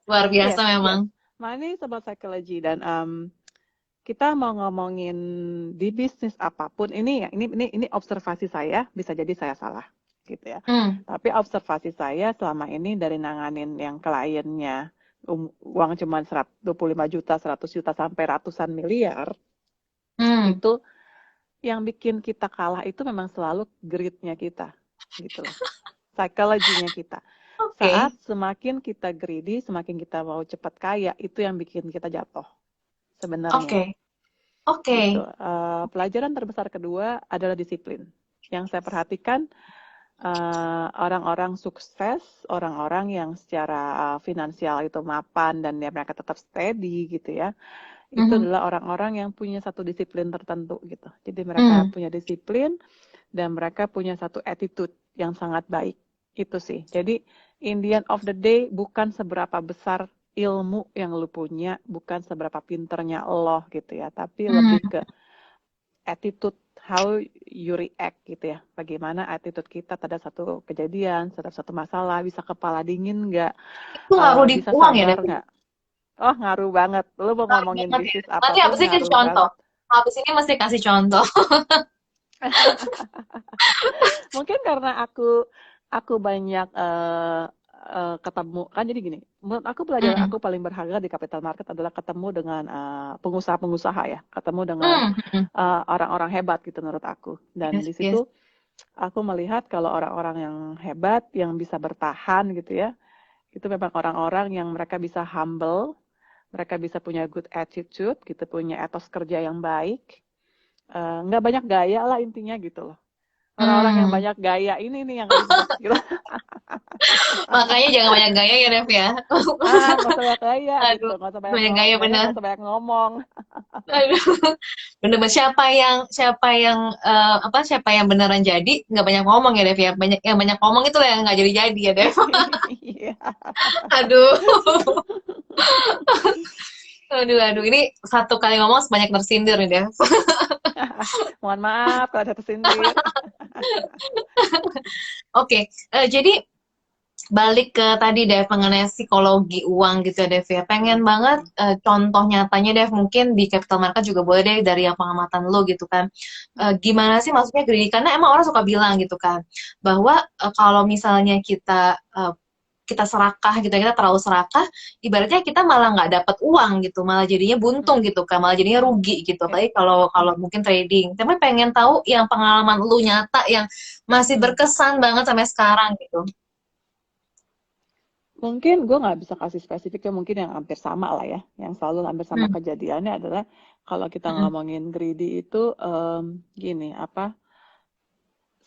S2: Luar biasa
S1: yes, yes,
S2: memang.
S1: money is about psychology dan kita mau ngomongin di bisnis apapun ini ya ini observasi saya, bisa jadi saya salah gitu ya.
S2: Hmm.
S1: Tapi observasi saya selama ini dari nanganin yang kliennya uang cuma 25 juta, 100 juta sampai ratusan miliar,
S2: Hmm.
S1: itu yang bikin kita kalah itu memang selalu greed-nya kita gitu loh. Psychology-nya kita.
S2: Oke.
S1: Saat semakin kita greedy, semakin kita mau cepat kaya, itu yang bikin kita jatuh sebenarnya.
S2: Oke. Oke.
S1: Gitu. Pelajaran terbesar kedua adalah disiplin. Yang saya perhatikan orang-orang sukses, orang-orang yang secara finansial itu mapan dan ya mereka tetap steady gitu ya. Itu
S2: Mhm.
S1: adalah orang-orang yang punya satu disiplin tertentu gitu. Jadi mereka
S2: Hmm.
S1: punya disiplin dan mereka punya satu attitude yang sangat baik. Itu sih. Jadi in the end of the day bukan seberapa besar ilmu yang lu punya, bukan seberapa pinternya lo gitu ya, tapi lebih
S2: Hmm.
S1: ke attitude, how you react gitu ya. Bagaimana attitude kita terhadap satu kejadian, terhadap satu masalah, bisa kepala dingin nggak,
S2: Itu ngaruh di
S1: bisa
S2: uang ya,
S1: sabar
S2: David?
S1: nggak. Oh, ngaruh banget. Lu mau
S2: Ngaruh
S1: ngomongin
S2: banget ya.
S1: bisnis
S2: Nanti
S1: apapun
S2: habis ini kasih
S1: ngaruh
S2: contoh.
S1: banget.
S2: Habis ini mesti kasih contoh.
S1: Mungkin karena aku banyak ketemu kan, jadi gini, menurut aku pelajaran
S2: Hmm.
S1: aku paling berharga di capital market adalah ketemu dengan pengusaha-pengusaha ya, ketemu dengan
S2: Hmm. Hmm.
S1: orang-orang hebat gitu menurut aku. Dan
S2: Yes,
S1: di
S2: yes.
S1: situ aku melihat kalau orang-orang yang hebat yang bisa bertahan gitu ya, itu memang orang-orang yang mereka bisa humble, mereka bisa punya good attitude gitu, punya etos kerja yang baik, nggak banyak gaya lah intinya gitu loh. Orang-orang yang
S2: Hmm.
S1: banyak gaya ini nih yang ribet gitu.
S2: Makanya jangan banyak gaya ya, Dev ya.
S1: Nggak usah banyak gaya gitu,
S2: Aduh,
S1: nggak usah banyak
S2: banyak gaya
S1: gaya,
S2: bener.
S1: nggak usah banyak ngomong.
S2: Aduh, bener-bener siapa yang beneran jadi nggak banyak ngomong ya Dev ya, banyak yang banyak ngomong itu yang nggak jadi ya Dev.
S1: Iya.
S2: Aduh, aduh, ini satu kali ngomong sebanyak tersindir nih Dev.
S1: Mohon maaf kalau ada tersindir.
S2: Oke, jadi balik ke tadi Dev mengenai psikologi uang gitu ya Dev ya. Pengen banget contoh nyatanya Dev, mungkin di capital market juga boleh deh dari yang pengamatan lo gitu kan. Gimana sih maksudnya greedy? Karena emang orang suka bilang gitu kan bahwa kalau misalnya kita serakah gitu, kita terlalu serakah, ibaratnya kita malah nggak dapat uang gitu, malah jadinya buntung gitu kan, malah jadinya rugi gitu.
S1: Ya.
S2: Apalagi kalau kalau mungkin trading. Tapi pengen tahu yang pengalaman lu nyata yang masih berkesan banget sampai sekarang gitu.
S1: Mungkin gue nggak bisa kasih spesifiknya, mungkin yang hampir sama lah ya. Yang selalu hampir sama
S2: Hmm.
S1: kejadiannya adalah kalau kita
S2: Mm-mm.
S1: ngomongin greedy itu gini, apa,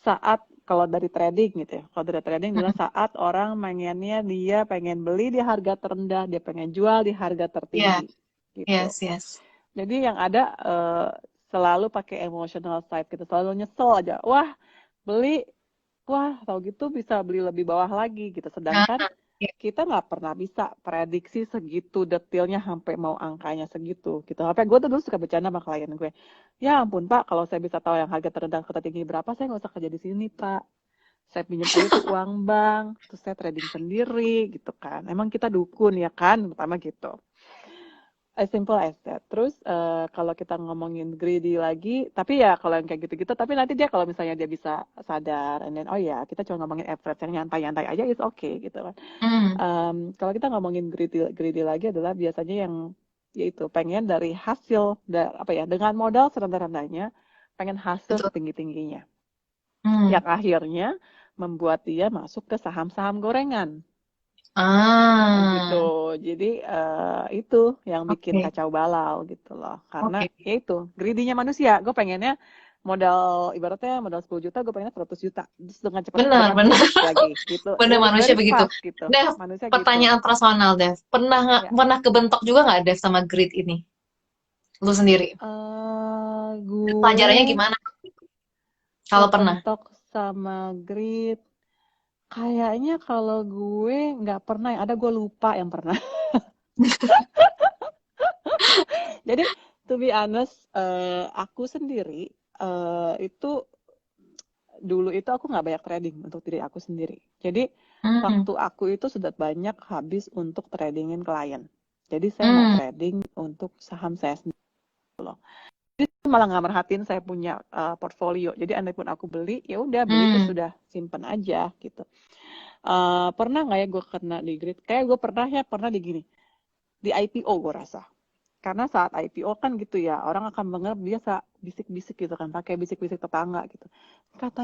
S1: saat kalau dari trading gitu ya. Kalau dari trading adalah saat orang pengennya dia pengen beli di harga terendah, dia pengen jual di harga
S2: Yeah,
S1: tertinggi gitu.
S2: yes, yes.
S1: Jadi yang ada selalu pakai emotional side gitu, selalu nyesel aja. Wah, beli, wah, tahu gitu bisa beli lebih bawah lagi gitu.
S2: Nah,
S1: Sedangkan
S2: ya.
S1: kita nggak pernah bisa prediksi segitu detailnya sampai mau angkanya segitu gitu. Sampai gue tuh dulu suka bercanda sama klien gue. Ya ampun Pak, kalau saya bisa tahu yang harga terendah ke tertinggi berapa, saya nggak usah kerja di sini Pak. Saya pinjam aja tuh uang bank, terus saya trading sendiri gitu kan. Emang kita dukun ya kan, pertama gitu. As simple as that. Terus kalau kita ngomongin greedy lagi, tapi ya kalau yang kayak gitu-gitu, tapi nanti dia kalau misalnya dia bisa sadar, and then oh ya kita cuma ngomongin average yang nyantai-nyantai aja, it's okay gitu kan.
S2: Hmm,
S1: Kalau kita ngomongin greedy lagi adalah biasanya yang yaitu pengen dari hasil apa ya, dengan modal serendah-rendahnya pengen hasil
S2: betul.
S1: setinggi-tingginya,
S2: Hmm.
S1: yang akhirnya membuat dia masuk ke saham-saham gorengan. Gitu.
S2: Ah,
S1: Jadi itu yang bikin
S2: oke,
S1: kacau balau gitu loh. Karena
S2: oke.
S1: ya itu, greedy-nya manusia. Gue pengennya modal, ibaratnya modal 10 juta, gue pengennya 100 juta. Terus dengan cepat
S2: Benar,
S1: dengan
S2: benar,
S1: fast lagi gitu.
S2: benar manusia
S1: Very
S2: begitu.
S1: fast gitu.
S2: Dev,
S1: Manusia gitu.
S2: pertanyaan personal Dev.
S1: Ya.
S2: Pernah kebentok juga nggak Dev sama grit ini? Lu sendiri? Pelajarannya
S1: Gue
S2: gimana? Kalau pernah?
S1: kebentok sama greed. Kayaknya kalau gue nggak pernah, yang ada gue lupa yang pernah. Jadi, to be honest, aku sendiri itu dulu itu aku nggak banyak trading untuk diri aku sendiri. Jadi
S2: Hmm,
S1: waktu aku itu sudah banyak habis untuk tradingin klien. Jadi saya nggak
S2: hmm,
S1: trading untuk saham saya sendiri loh. Jadi malah nggak merhatiin saya punya portfolio. Jadi andai pun aku beli, ya udah beli terus
S2: hmm.
S1: sudah simpen aja gitu. Pernah nggak ya gue kena di grid? Kayak gue pernah ya, pernah di gini. Di IPO gue rasa. Karena saat IPO kan gitu ya, orang akan menganggap biasa bisik-bisik gitu kan, pakai bisik-bisik tetangga gitu.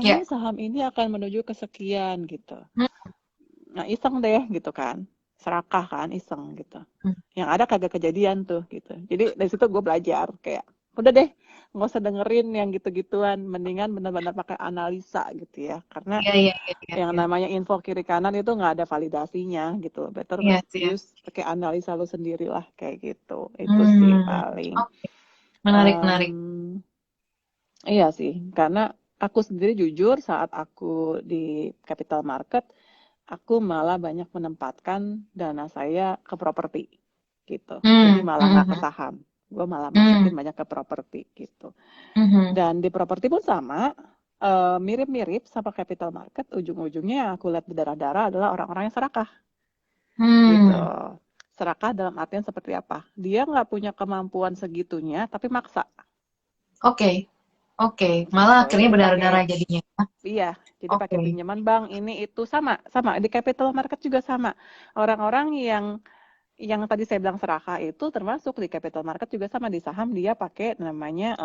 S2: Ya.
S1: Katanya saham ini akan menuju kesekian gitu.
S2: Hmm,
S1: Nah, iseng deh gitu kan. Serakah kan, iseng gitu.
S2: hmm.
S1: Yang ada kagak kejadian tuh gitu. Jadi dari situ gue belajar kayak udah deh, nggak usah dengerin yang gitu-gituan, mendingan benar-benar pakai analisa gitu ya. Karena
S2: Iya, iya, iya, iya,
S1: yang
S2: iya.
S1: namanya info kiri kanan itu nggak ada validasinya gitu. Better
S2: Iya, sih, ya.
S1: use pakai analisa lo sendiri lah kayak gitu. Itu sih
S2: Hmm.
S1: paling.
S2: Oke, menarik, menarik.
S1: Um, iya sih, karena aku sendiri jujur saat aku di capital market, aku malah banyak menempatkan dana saya ke properti gitu. Jadi
S2: Hmm,
S1: malah nggak ke
S2: hmm,
S1: saham. Gue malah
S2: hmm,
S1: masukin banyak ke properti gitu.
S2: hmm,
S1: Dan di properti pun sama, mirip-mirip sama capital market, ujung-ujungnya yang aku lihat berdarah-darah adalah orang-orang yang serakah gitu.
S2: hmm.
S1: Serakah dalam artian seperti apa? Dia nggak punya kemampuan segitunya, tapi maksa
S2: Oke, oke. Malah
S1: gitu.
S2: akhirnya
S1: Jadi pakai,
S2: berdarah-darah jadinya.
S1: iya, jadi pakai
S2: Oke.
S1: pinjaman bank ini itu sama, sama di capital market juga sama. Orang-orang yang tadi saya bilang serakah itu termasuk di capital market juga sama, di saham dia pakai namanya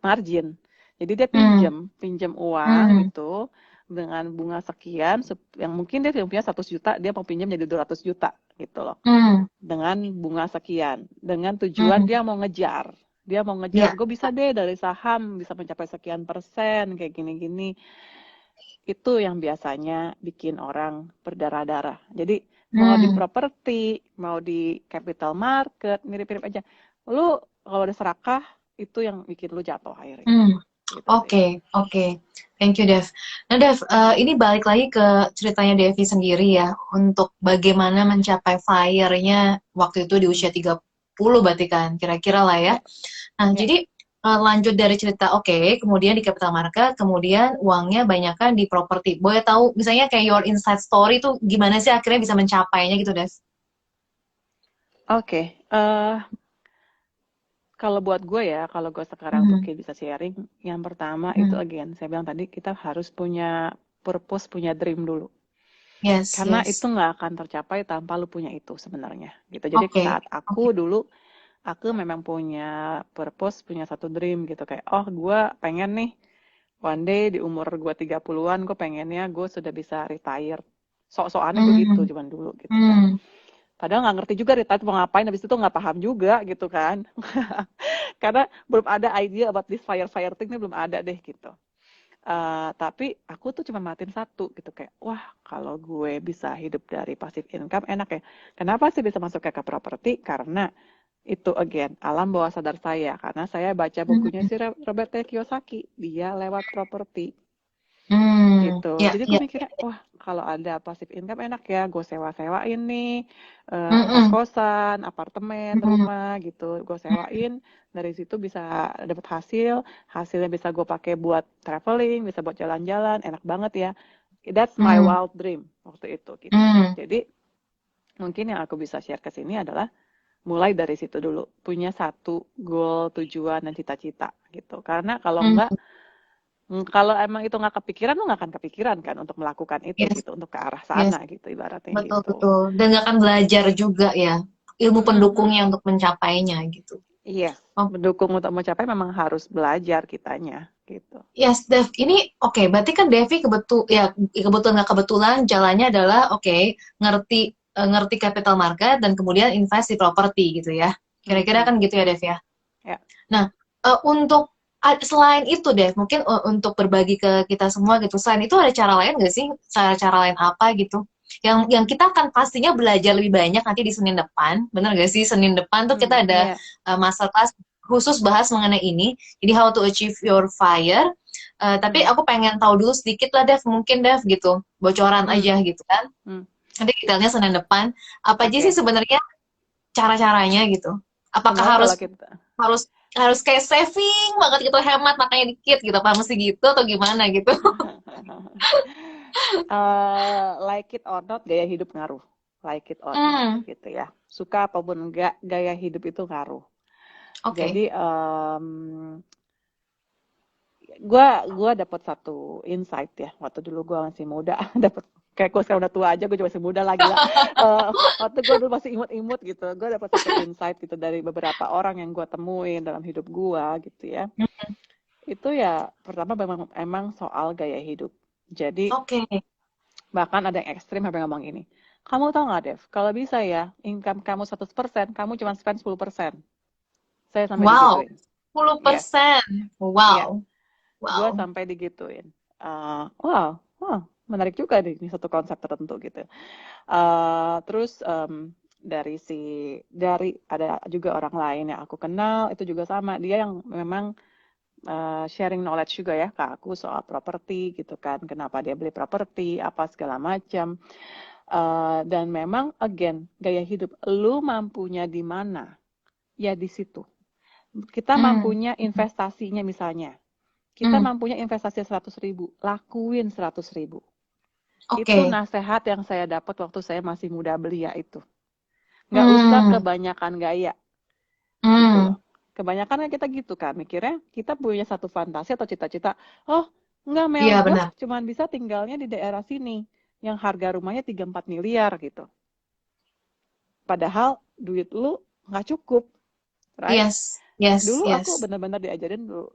S1: margin. Jadi dia
S2: Hmm,
S1: pinjam uang
S2: hmm,
S1: gitu dengan bunga sekian, yang mungkin dia punya 100 juta, dia mau pinjam jadi 200 juta gitu loh.
S2: hmm,
S1: Dengan bunga sekian, dengan tujuan
S2: hmm.
S1: dia mau ngejar. Dia mau ngejar,
S2: Ya.
S1: gue bisa deh dari saham bisa mencapai sekian persen, kayak gini-gini. Itu yang biasanya bikin orang berdarah-darah. Jadi mau di
S2: Hmm.
S1: properti, mau di capital market, mirip-mirip aja. Lu kalau udah serakah, itu yang bikin lu jatuh akhirnya.
S2: Hmm.
S1: Gitu sih.
S2: Oke, oke. Thank you, Dev. Nah, Dev, ini balik lagi ke ceritanya Devi sendiri ya, untuk bagaimana mencapai fire-nya waktu itu di
S1: Hmm.
S2: usia 30 berarti kan, kira-kira lah ya.
S1: Ya,
S2: Nah,
S1: ya.
S2: jadi lanjut dari cerita, oke, kemudian di capital market, kemudian uangnya banyakkan di properti. Boleh tahu, misalnya kayak your inside story tuh gimana sih akhirnya bisa mencapainya gitu, Dev?
S1: Oke, kalau buat gue ya, kalau gue sekarang tuh
S2: Hmm.
S1: kayak bisa sharing, yang pertama itu
S2: Hmm.
S1: again, saya bilang tadi kita harus punya purpose, punya dream dulu.
S2: Yes,
S1: Karena
S2: yes.
S1: itu nggak akan tercapai tanpa lu punya itu sebenarnya. Gitu. Jadi
S2: Oke,
S1: saat
S2: oke.
S1: aku dulu, aku memang punya purpose, punya satu dream gitu. Kayak, oh gue pengen nih, one day di umur gue 30-an, gue pengennya gue sudah bisa retire. Sok-sokannya begitu,
S2: Hmm.
S1: cuman dulu gitu kan.
S2: Hmm.
S1: Padahal nggak ngerti juga retire mau ngapain, habis itu nggak paham juga gitu kan. Karena belum ada idea about this fire-fire thing ini belum ada deh gitu. Tapi aku tuh cuma matiin satu gitu kayak, wah kalau gue bisa hidup dari passive income enak ya. Kenapa sih bisa masuk ke properti? Karena itu again alam bawah sadar saya karena saya baca bukunya
S2: Hmm.
S1: si Robert T. Kiyosaki, dia lewat properti
S2: Hmm.
S1: gitu.
S2: Ya,
S1: Jadi gue
S2: ya.
S1: mikirnya, wah kalau ada passive income enak ya, gue sewa-sewain nih
S2: Hmm.
S1: kos-kosan, apartemen,
S2: Hmm.
S1: rumah gitu, gue sewain. Dari situ bisa dapat hasil, hasilnya bisa gue pakai buat traveling, bisa buat jalan-jalan, enak banget ya. That's my
S2: Hmm.
S1: wild dream waktu itu gitu.
S2: Hmm.
S1: Jadi mungkin yang aku bisa share ke sini adalah mulai dari situ dulu, punya satu goal, tujuan dan cita-cita gitu. Karena kalau
S2: Hmm.
S1: enggak kalau emang itu nggak kepikiran, lu nggak akan kepikiran kan untuk melakukan itu
S2: Yes,
S1: gitu, untuk ke arah
S2: yes.
S1: sana gitu ibaratnya
S2: Betul,
S1: gitu.
S2: betul. Dan nggak akan belajar juga ya, ilmu
S1: Mm-mm.
S2: pendukungnya untuk mencapainya gitu.
S1: Yes,
S2: Oh,
S1: mendukung untuk mencapai memang harus belajar kitanya gitu.
S2: yes, Dev. Ini oke. Berarti kan Devi kebetulan nggak kebetulan jalannya adalah oke, ngerti capital market dan kemudian invest di properti gitu ya. Kira-kira
S1: Mm-mm.
S2: kan gitu ya, Dev ya.
S1: Ya.
S2: Nah, untuk selain itu Dev, mungkin untuk berbagi ke kita semua gitu. Selain itu ada cara lain nggak sih? Cara-cara lain apa gitu? Yang kita akan pastinya belajar lebih banyak nanti di Senin depan. Bener gak sih? Senin depan tuh kita ada
S1: Ya.
S2: masterclass khusus bahas mengenai ini. Jadi how to achieve your fire. Tapi
S1: Mm.
S2: aku pengen tahu dulu sedikit lah Dev, mungkin Dev gitu. Bocoran
S1: Mm.
S2: aja gitu kan.
S1: Mm.
S2: Nanti detailnya Senin depan. Apa aja sih
S1: Oke.
S2: sebenarnya cara-caranya gitu? Apakah
S1: Sebenarnya kalau
S2: harus
S1: kita
S2: harus harus kayak saving banget gitu, hemat makanya dikit gitu, apa mesti gitu atau gimana gitu?
S1: like it or not, gaya hidup ngaruh. Like it or not
S2: Hmm,
S1: gitu ya. Suka apapun enggak, gaya hidup itu ngaruh.
S2: oke.
S1: Jadi gua dapat satu insight ya waktu dulu gua masih muda dapat kayak gue sekarang udah tua aja gue juga masih muda lagi lah. Waktu gue dulu masih imut-imut gitu gue dapat satu insight gitu dari beberapa orang yang gue temuin dalam hidup gue gitu ya. Itu ya pertama memang emang soal gaya hidup. Jadi
S2: Oke.
S1: bahkan ada yang ekstrim sampai ngomong ini, kamu tahu nggak Dev, kalau bisa ya income kamu 100% kamu cuma spend 10%. Saya sampai
S2: Wow,
S1: digituin. Yes,
S2: 10%.
S1: iya.
S2: Wow.
S1: Gue
S2: Wow.
S1: sampai digituin. Wow, wow, menarik juga nih, ini satu konsep tertentu gitu. Terus dari ada juga orang lain yang aku kenal itu juga sama, dia yang memang sharing knowledge juga ya ke aku soal properti gitu kan, kenapa dia beli properti, apa segala macam. Dan memang again gaya hidup lu mampunya di mana ya di situ. Kita
S2: Hmm.
S1: mampunya investasinya misalnya. Kita
S2: Hmm.
S1: mampunya investasi 100.000, lakuin 100.000. Itu
S2: Oke.
S1: nasihat yang saya dapat waktu saya masih muda belia itu. Nggak usah
S2: Hmm.
S1: kebanyakan gaya, gitu
S2: Hmm.
S1: loh. Kebanyakan kan kita gitu kan, mikirnya kita punya satu fantasi atau cita-cita, oh nggak Mel,
S2: Iya
S1: gue
S2: benar.
S1: cuman bisa tinggalnya di daerah sini, yang harga rumahnya 3-4 miliar gitu. Padahal duit lu nggak cukup, right?
S2: Yes. Yes.
S1: Dulu aku
S2: Yes.
S1: benar-benar diajarin dulu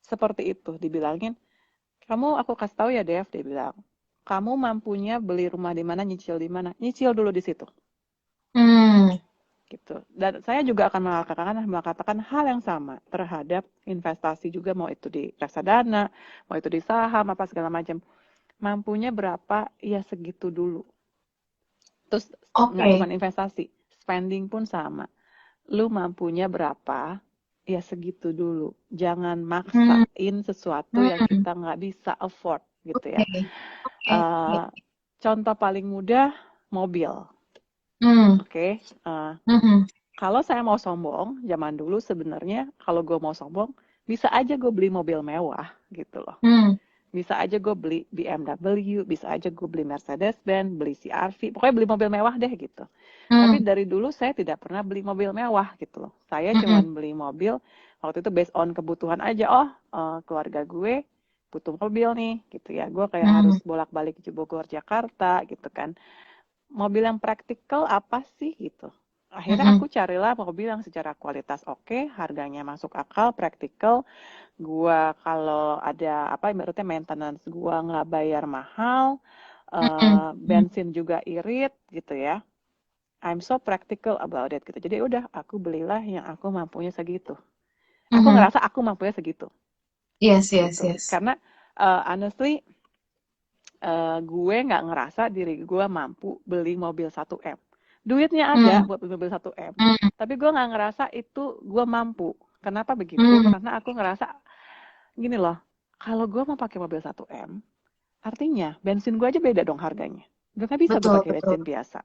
S1: seperti itu, dibilangin, kamu aku kasih tahu ya Dev, dia bilang, kamu mampunya beli rumah di mana, nyicil dulu di situ,
S2: Hmm.
S1: gitu. Dan saya juga akan mengatakan hal yang sama terhadap investasi juga, mau itu di reksadana, mau itu di saham, apa segala macam. Mampunya berapa, ya segitu dulu. Terus nggak cuma
S2: Oke.
S1: investasi, spending pun sama. Lu mampunya berapa, ya segitu dulu. Jangan
S2: Hmm.
S1: maksain sesuatu yang
S2: Hmm.
S1: kita nggak bisa afford, gitu ya.
S2: Oke. Oke.
S1: Uh, Contoh paling mudah, mobil.
S2: Hmm.
S1: Oke,
S2: Hmm.
S1: kalau saya mau sombong, zaman dulu sebenarnya kalau gue mau sombong, bisa aja gue beli mobil mewah gitu loh.
S2: Hmm.
S1: Bisa aja gue beli BMW, bisa aja gue beli Mercedes-Benz, beli CR-V, pokoknya beli mobil mewah deh gitu. Tapi
S2: Hmm.
S1: dari dulu saya tidak pernah beli mobil mewah gitu loh. Saya cuma
S2: Hmm.
S1: beli mobil waktu itu based on kebutuhan aja. Oh, keluarga gue butuh mobil nih gitu ya. Gue kayak
S2: Hmm.
S1: harus bolak-balik ke Bogor, Jakarta gitu kan. Mobil yang praktikal apa sih gitu. Akhirnya
S2: Hmm.
S1: aku carilah mobil yang secara kualitas oke, harganya masuk akal, praktikal. Gua kalau ada apa ibaratnya maintenance gua nggak bayar mahal,
S2: Hmm. Hmm.
S1: bensin juga irit gitu ya. I'm so practical about it gitu. Jadi udah aku belilah yang aku mampunya segitu. Aku
S2: Hmm.
S1: ngerasa aku mampunya segitu
S2: Yes, yes,
S1: gitu.
S2: yes.
S1: Karena honestly gue nggak ngerasa diri gue mampu beli mobil 1M. Duitnya ada
S2: Hmm.
S1: buat beli mobil 1M,
S2: Hmm.
S1: tapi gue nggak ngerasa itu gue mampu. Kenapa begitu?
S2: Hmm.
S1: Karena aku ngerasa gini loh, kalau gue mau pakai mobil 1M, artinya bensin gue aja beda dong harganya. Gue nggak bisa gue
S2: Betul,
S1: pakai
S2: betul.
S1: bensin biasa.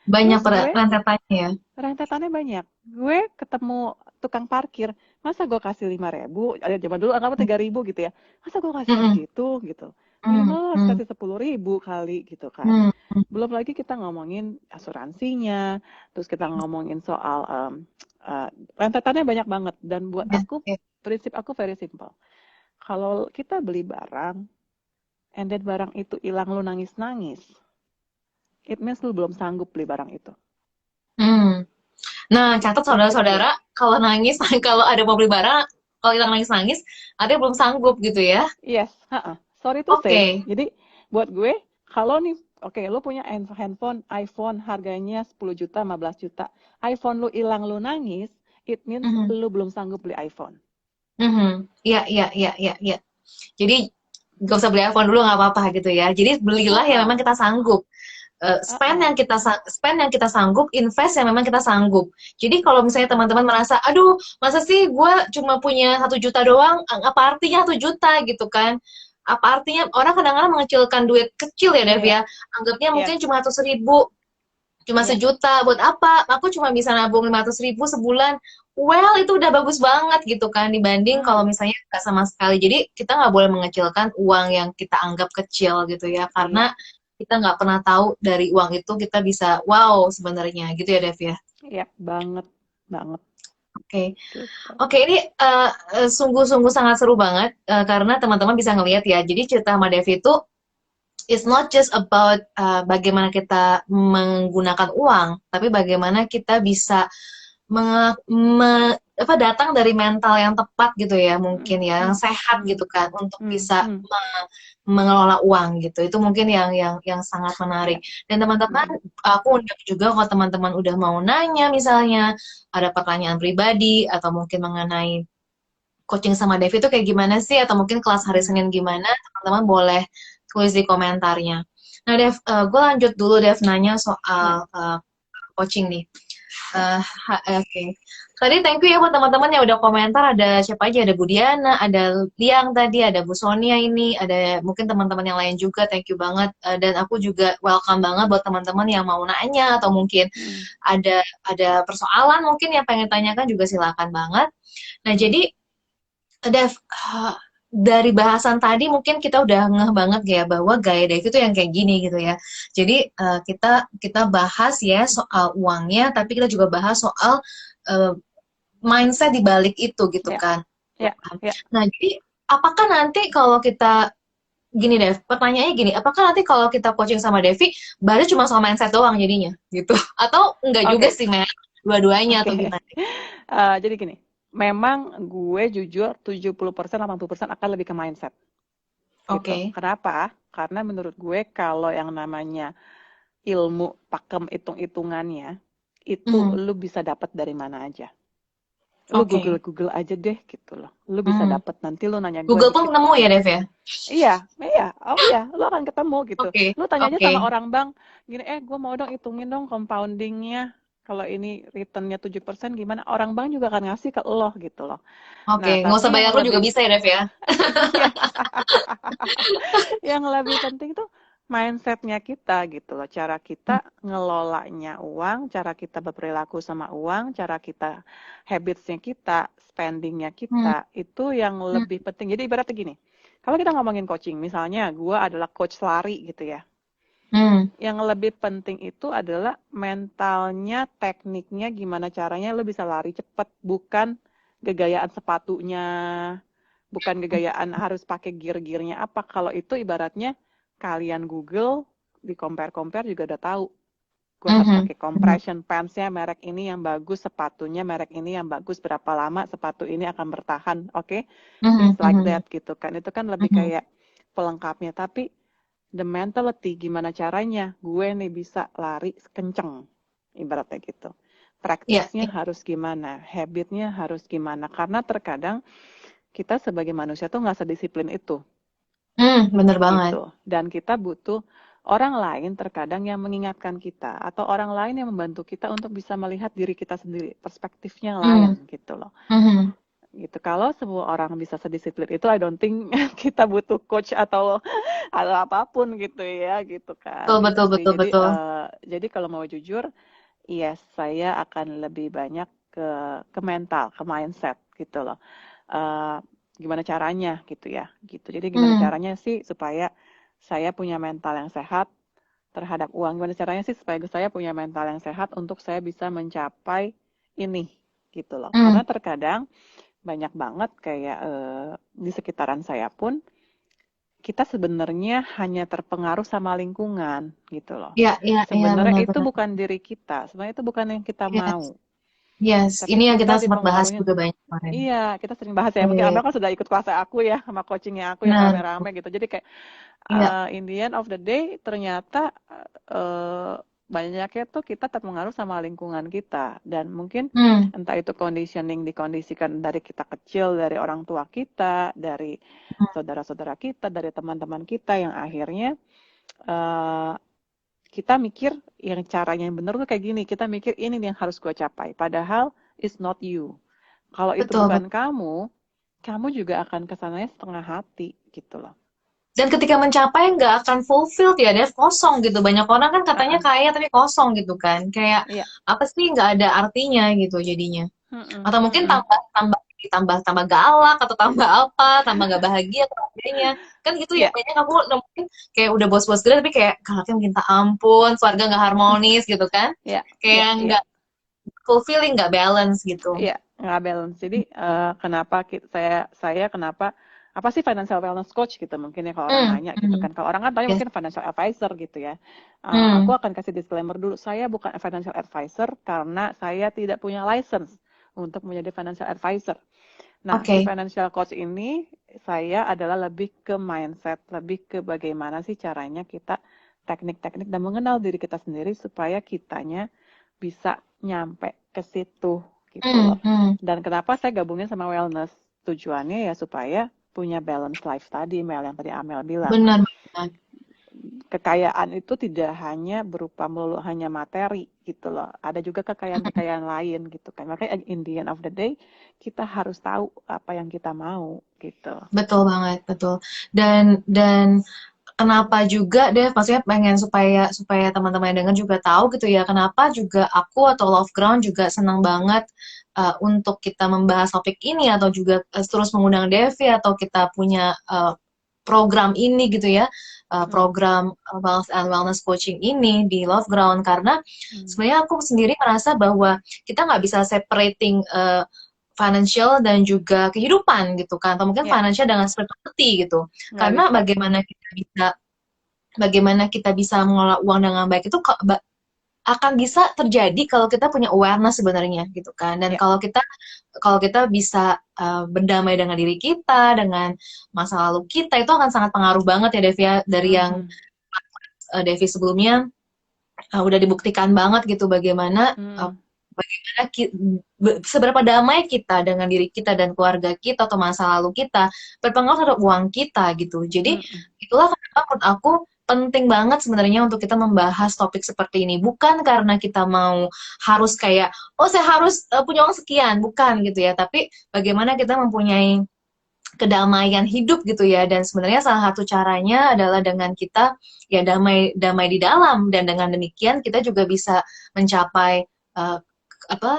S2: Banyak
S1: Terus gue
S2: rentetannya ya.
S1: rentetannya banyak. Gue ketemu tukang parkir, masa gue kasih 5.000, ada zaman dulu anggapnya 3.000 gitu ya. Masa gue kasih
S2: Hmm.
S1: segitu gitu.
S2: Hmm.
S1: Minimal harus
S2: Hmm.
S1: kasih 10.000 kali gitu kan.
S2: Hmm. Hmm.
S1: Belum lagi kita ngomongin asuransinya, terus kita ngomongin soal rentetannya banyak banget. Dan buat
S2: Yes,
S1: aku,
S2: yes.
S1: prinsip aku very simple. Kalau kita beli barang, and then barang itu hilang lu nangis-nangis, it means lu belum sanggup beli barang itu.
S2: Hmm. Nah,
S1: Itu
S2: catat
S1: prinsip gue.
S2: saudara-saudara, kalau nangis, kalau ada mau beli barang, kalau kita nangis-nangis, ada yang belum sanggup gitu ya.
S1: Yes, sorry to say.
S2: Oke.
S1: Jadi buat gue, kalau nih, oke, lu punya handphone, iPhone harganya 10 juta, 15 juta. iPhone lu hilang, lu nangis, it means
S2: Mhm.
S1: lu belum sanggup beli iPhone.
S2: Mhm. Iya, iya, iya, iya, iya. Jadi gak usah beli iPhone dulu nggak apa-apa gitu ya. Jadi belilah yang memang
S1: Uh-uh,
S2: kita sanggup.
S1: uh-uh.
S2: Spend yang kita sanggup, invest yang memang kita sanggup. Jadi kalau misalnya teman-teman merasa, aduh, masa sih gue cuma punya 1 juta doang, apa artinya 1 juta gitu kan? Apa artinya orang kadang-kadang mengecilkan duit kecil ya Dev
S1: Iya,
S2: ya? Anggapnya
S1: yes,
S2: mungkin cuma 100.000, cuma
S1: iya,
S2: 1 juta, buat apa? Aku cuma bisa nabung 500.000 sebulan. Well, itu udah bagus banget gitu kan dibanding kalau
S1: mm,
S2: misalnya nggak sama sekali. Jadi kita nggak boleh mengecilkan uang yang kita anggap kecil gitu ya,
S1: iya,
S2: karena kita nggak pernah tahu dari uang itu kita bisa wow sebenarnya gitu ya Dev ya.
S1: iya, banget, banget,
S2: Oke,
S1: gitu.
S2: oke ini sungguh-sungguh sangat seru banget karena teman-teman bisa ngelihat ya. Jadi cerita sama Dev itu it's not just about bagaimana kita menggunakan uang, tapi bagaimana kita bisa datang dari mental yang tepat gitu ya,
S1: Mm,
S2: mungkin ya, yang
S1: mm,
S2: sehat
S1: mm,
S2: gitu kan, untuk
S1: mm,
S2: bisa
S1: mm,
S2: mengelola uang gitu. Itu mungkin yang sangat
S1: iya,
S2: menarik. Dan teman-teman,
S1: mm,
S2: aku undang juga kalau teman-teman udah mau nanya misalnya ada pertanyaan pribadi atau mungkin mengenai coaching sama Devi itu kayak gimana sih atau mungkin kelas hari
S1: mm,
S2: Senin gimana, teman-teman boleh tulis di komentarnya. Nah, Dev, gue lanjut dulu Dev nanya
S1: ya,
S2: soal coaching nih.
S1: ya,
S2: Oke. Tadi thank you ya buat teman-teman yang udah komentar. Ada siapa aja? Ada Budiana, ada Liang tadi, ada Bu Sonia ini, ada mungkin teman-teman yang lain juga. Thank you banget. Dan aku juga welcome banget buat teman-teman yang mau nanya atau mungkin
S1: mm,
S2: ada persoalan mungkin yang pengen tanyakan juga silakan banget. Nah,
S1: mm,
S2: jadi Dev, dari bahasan tadi mungkin kita udah ngeh banget ya bahwa gaya Dev itu yang kayak gini gitu ya. Jadi kita bahas ya soal uangnya, tapi kita juga bahas soal uh, mindset di balik itu gitu
S1: ya,
S2: kan.
S1: ya, ya.
S2: Nah, jadi apakah nanti kalau kita gini Dev, pertanyaannya gini, apakah nanti kalau kita coaching sama Devi, bahasnya cuma soal mindset doang jadinya gitu? Atau enggak juga
S1: Oke,
S2: sih, Mer? Dua-duanya
S1: oke.
S2: atau gimana?
S1: Jadi gini, memang gue jujur 70%, 80% akan lebih ke mindset gitu.
S2: Oke.
S1: Kenapa? Karena menurut gue kalau yang namanya ilmu pakem hitung-hitungannya itu
S2: Mhm.
S1: lu bisa dapat dari mana aja. Lu
S2: Oke.
S1: Google aja deh gitu loh. Lu bisa
S2: Mhm.
S1: dapat nanti lu nanya gue
S2: Google pun
S1: dikit.
S2: nemu ya, Dev ya?
S1: Iya, iya, oh iya, lu akan ketemu gitu.
S2: Oke,
S1: Lu tanya aja
S2: oke.
S1: sama orang bank, gini, gue mau dong hitungin dong compoundingnya. Kalau ini returnnya 7% gimana? Orang bank juga akan ngasih ke lo gitu loh.
S2: Oke,
S1: Nah,
S2: nggak
S1: tapi
S2: usah
S1: yang
S2: bayar lu juga
S1: lebih,
S2: bisa ya, Dev ya?
S1: iya, yang lebih penting tuh mindsetnya kita gitu loh, cara kita ngelolanya uang, cara kita berperilaku sama uang, cara kita habitsnya kita, spendingnya
S2: Hmm.
S1: kita, itu yang
S2: Hmm.
S1: lebih penting. Jadi ibaratnya gini, kalau kita ngomongin coaching, misalnya gue adalah coach lari gitu ya,
S2: Hmm.
S1: yang lebih penting itu adalah mentalnya, tekniknya, gimana caranya lo bisa lari cepat, bukan gegayaan sepatunya, bukan gegayaan harus pakai gear-gearnya apa. Kalau itu ibaratnya kalian Google, di compare-compare juga udah tahu. Gue harus
S2: Mhm.
S1: pakai compression pantsnya merek ini yang bagus, sepatunya merek ini yang bagus, berapa lama sepatu ini akan bertahan, oke?
S2: Mhm.
S1: Things like
S2: Mhm.
S1: that gitu kan. Itu kan lebih
S2: Mhm.
S1: kayak pelengkapnya. Tapi the mentality, gimana caranya gue nih bisa lari kenceng, ibaratnya gitu.
S2: Iya,
S1: Praktisnya
S2: iya.
S1: harus gimana, habitnya harus gimana. Karena terkadang kita sebagai manusia tuh nggak sedisiplin itu
S2: Bener banget.
S1: gitu. Dan kita butuh orang lain terkadang yang mengingatkan kita atau orang lain yang membantu kita untuk bisa melihat diri kita sendiri, perspektifnya yang lain
S2: Hmm.
S1: gitu loh.
S2: Mhm.
S1: Gitu. Kalau semua orang bisa sedisiplin itu, I don't think kita butuh coach atau apapun gitu ya, gitu kan.
S2: Betul,
S1: Gitu
S2: betul,
S1: sih.
S2: betul, betul.
S1: Jadi kalau mau jujur, yes, saya akan lebih banyak ke mental, ke mindset gitu loh. Eh, Gimana caranya gitu ya, gitu. Jadi gimana
S2: Hmm.
S1: caranya sih supaya saya punya mental yang sehat terhadap uang. Gimana caranya sih supaya saya punya mental yang sehat untuk saya bisa mencapai ini gitu loh.
S2: Hmm.
S1: Karena terkadang banyak banget kayak di sekitaran saya pun kita sebenarnya hanya terpengaruh sama lingkungan gitu loh.
S2: Iya, iya, iya,
S1: Sebenarnya itu
S2: benar-benar.
S1: bukan diri kita, sebenarnya itu bukan yang kita
S2: Yes,
S1: mau.
S2: yes.
S1: Tapi
S2: Ini yang kita
S1: kita
S2: sempat bahas
S1: dipengaruhi.
S2: juga banyak kemarin.
S1: Iya, kita sering bahas ya. Mungkin
S2: Iya,
S1: Amel kan sudah ikut kelas aku ya, sama coachingnya aku yang
S2: benar.
S1: rame-rame gitu. Jadi kayak
S2: Iya.
S1: in the end of the day ternyata banyaknya tuh kita terpengaruh sama lingkungan kita, dan mungkin
S2: Hmm.
S1: entah itu conditioning dikondisikan dari kita kecil, dari orang tua kita, dari saudara-saudara kita, dari teman-teman kita, yang akhirnya eh, kita mikir yang caranya yang benar tuh kayak gini, kita mikir ini nih yang harus gue capai, padahal it's not you. Kalau itu
S2: Betul,
S1: bukan
S2: betul.
S1: kamu juga akan kesananya setengah hati gitu loh.
S2: Dan ketika mencapai nggak akan fulfilled ya, dia kosong gitu. Banyak orang kan katanya
S1: Uh-uh.
S2: kaya tapi kosong gitu kan. Kayak
S1: Iya.
S2: apa sih, nggak ada artinya gitu jadinya.
S1: Mm-mm,
S2: Atau mungkin
S1: mm-mm.
S2: tambah galak atau tambah apa, tambah nggak bahagia keluarganya, kan gitu ya.
S1: Iya,
S2: Kayaknya kamu mungkin kayak udah bos-bos gede tapi kayak galaknya minta ampun, keluarga nggak harmonis gitu kan,
S1: iya, iya,
S2: kayak
S1: iya,
S2: nggak fulfilling, nggak balance gitu.
S1: iya, nggak balance. Jadi kenapa saya kenapa apa sih financial wellness coach gitu mungkin ya, kalau orang
S2: Hmm,
S1: nanya gitu
S2: hmm,
S1: kan. Kalau orang kan tanya
S2: yes.
S1: mungkin financial advisor gitu ya. Aku
S2: Hmm,
S1: akan kasih disclaimer dulu, saya bukan financial advisor karena saya tidak punya license untuk menjadi financial advisor. Nah,
S2: oke.
S1: si financial coach ini saya adalah lebih ke mindset, lebih ke bagaimana sih caranya kita teknik-teknik dan mengenal diri kita sendiri supaya kitanya bisa nyampe ke situ gitu
S2: Hmm,
S1: loh.
S2: hmm,
S1: Dan kenapa saya gabungin sama wellness? Tujuannya ya supaya punya balance life tadi, Mel, yang tadi Amel bilang.
S2: benar banget.
S1: Kekayaan itu tidak hanya berupa melulu hanya materi gitu loh. Ada juga kekayaan-kekayaan lain gitu kan. Makanya in the end of the day kita harus tahu apa yang kita mau gitu.
S2: Betul banget, betul. Dan kenapa juga deh, maksudnya pengen supaya supaya teman-teman yang dengar juga tahu gitu ya, kenapa juga aku atau Love Ground juga senang banget untuk kita membahas topik ini, atau juga terus mengundang Devi, atau kita punya program ini gitu ya,
S1: Hmm.
S2: program Wealth and Wellness Coaching ini di Love Ground, karena
S1: Hmm.
S2: sebenarnya aku sendiri merasa bahwa kita nggak bisa separating financial dan juga kehidupan gitu kan, atau mungkin
S1: Ya,
S2: financial dengan spirituality gitu,
S1: nggak
S2: karena
S1: bisa.
S2: bagaimana kita bisa mengelola uang dengan baik itu akan bisa terjadi kalau kita punya awareness sebenarnya gitu kan. Dan
S1: Ya.
S2: kalau kita bisa berdamai dengan diri kita, dengan masa lalu kita, itu akan sangat pengaruh banget ya Devi ya, dari yang
S1: Mhm.
S2: Devi sebelumnya udah dibuktikan banget gitu bagaimana
S1: Hmm.
S2: bagaimana seberapa damai kita dengan diri kita dan keluarga kita atau masa lalu kita berpengaruh terhadap uang kita gitu. Jadi
S1: Hmm.
S2: itulah kenapa menurut aku penting banget sebenarnya untuk kita membahas topik seperti ini. Bukan karena kita mau harus kayak, oh saya harus punya uang sekian, bukan gitu ya. Tapi bagaimana kita mempunyai kedamaian hidup gitu ya. Dan sebenarnya salah satu caranya adalah dengan kita ya damai damai di dalam, dan dengan demikian kita juga bisa mencapai uh, apa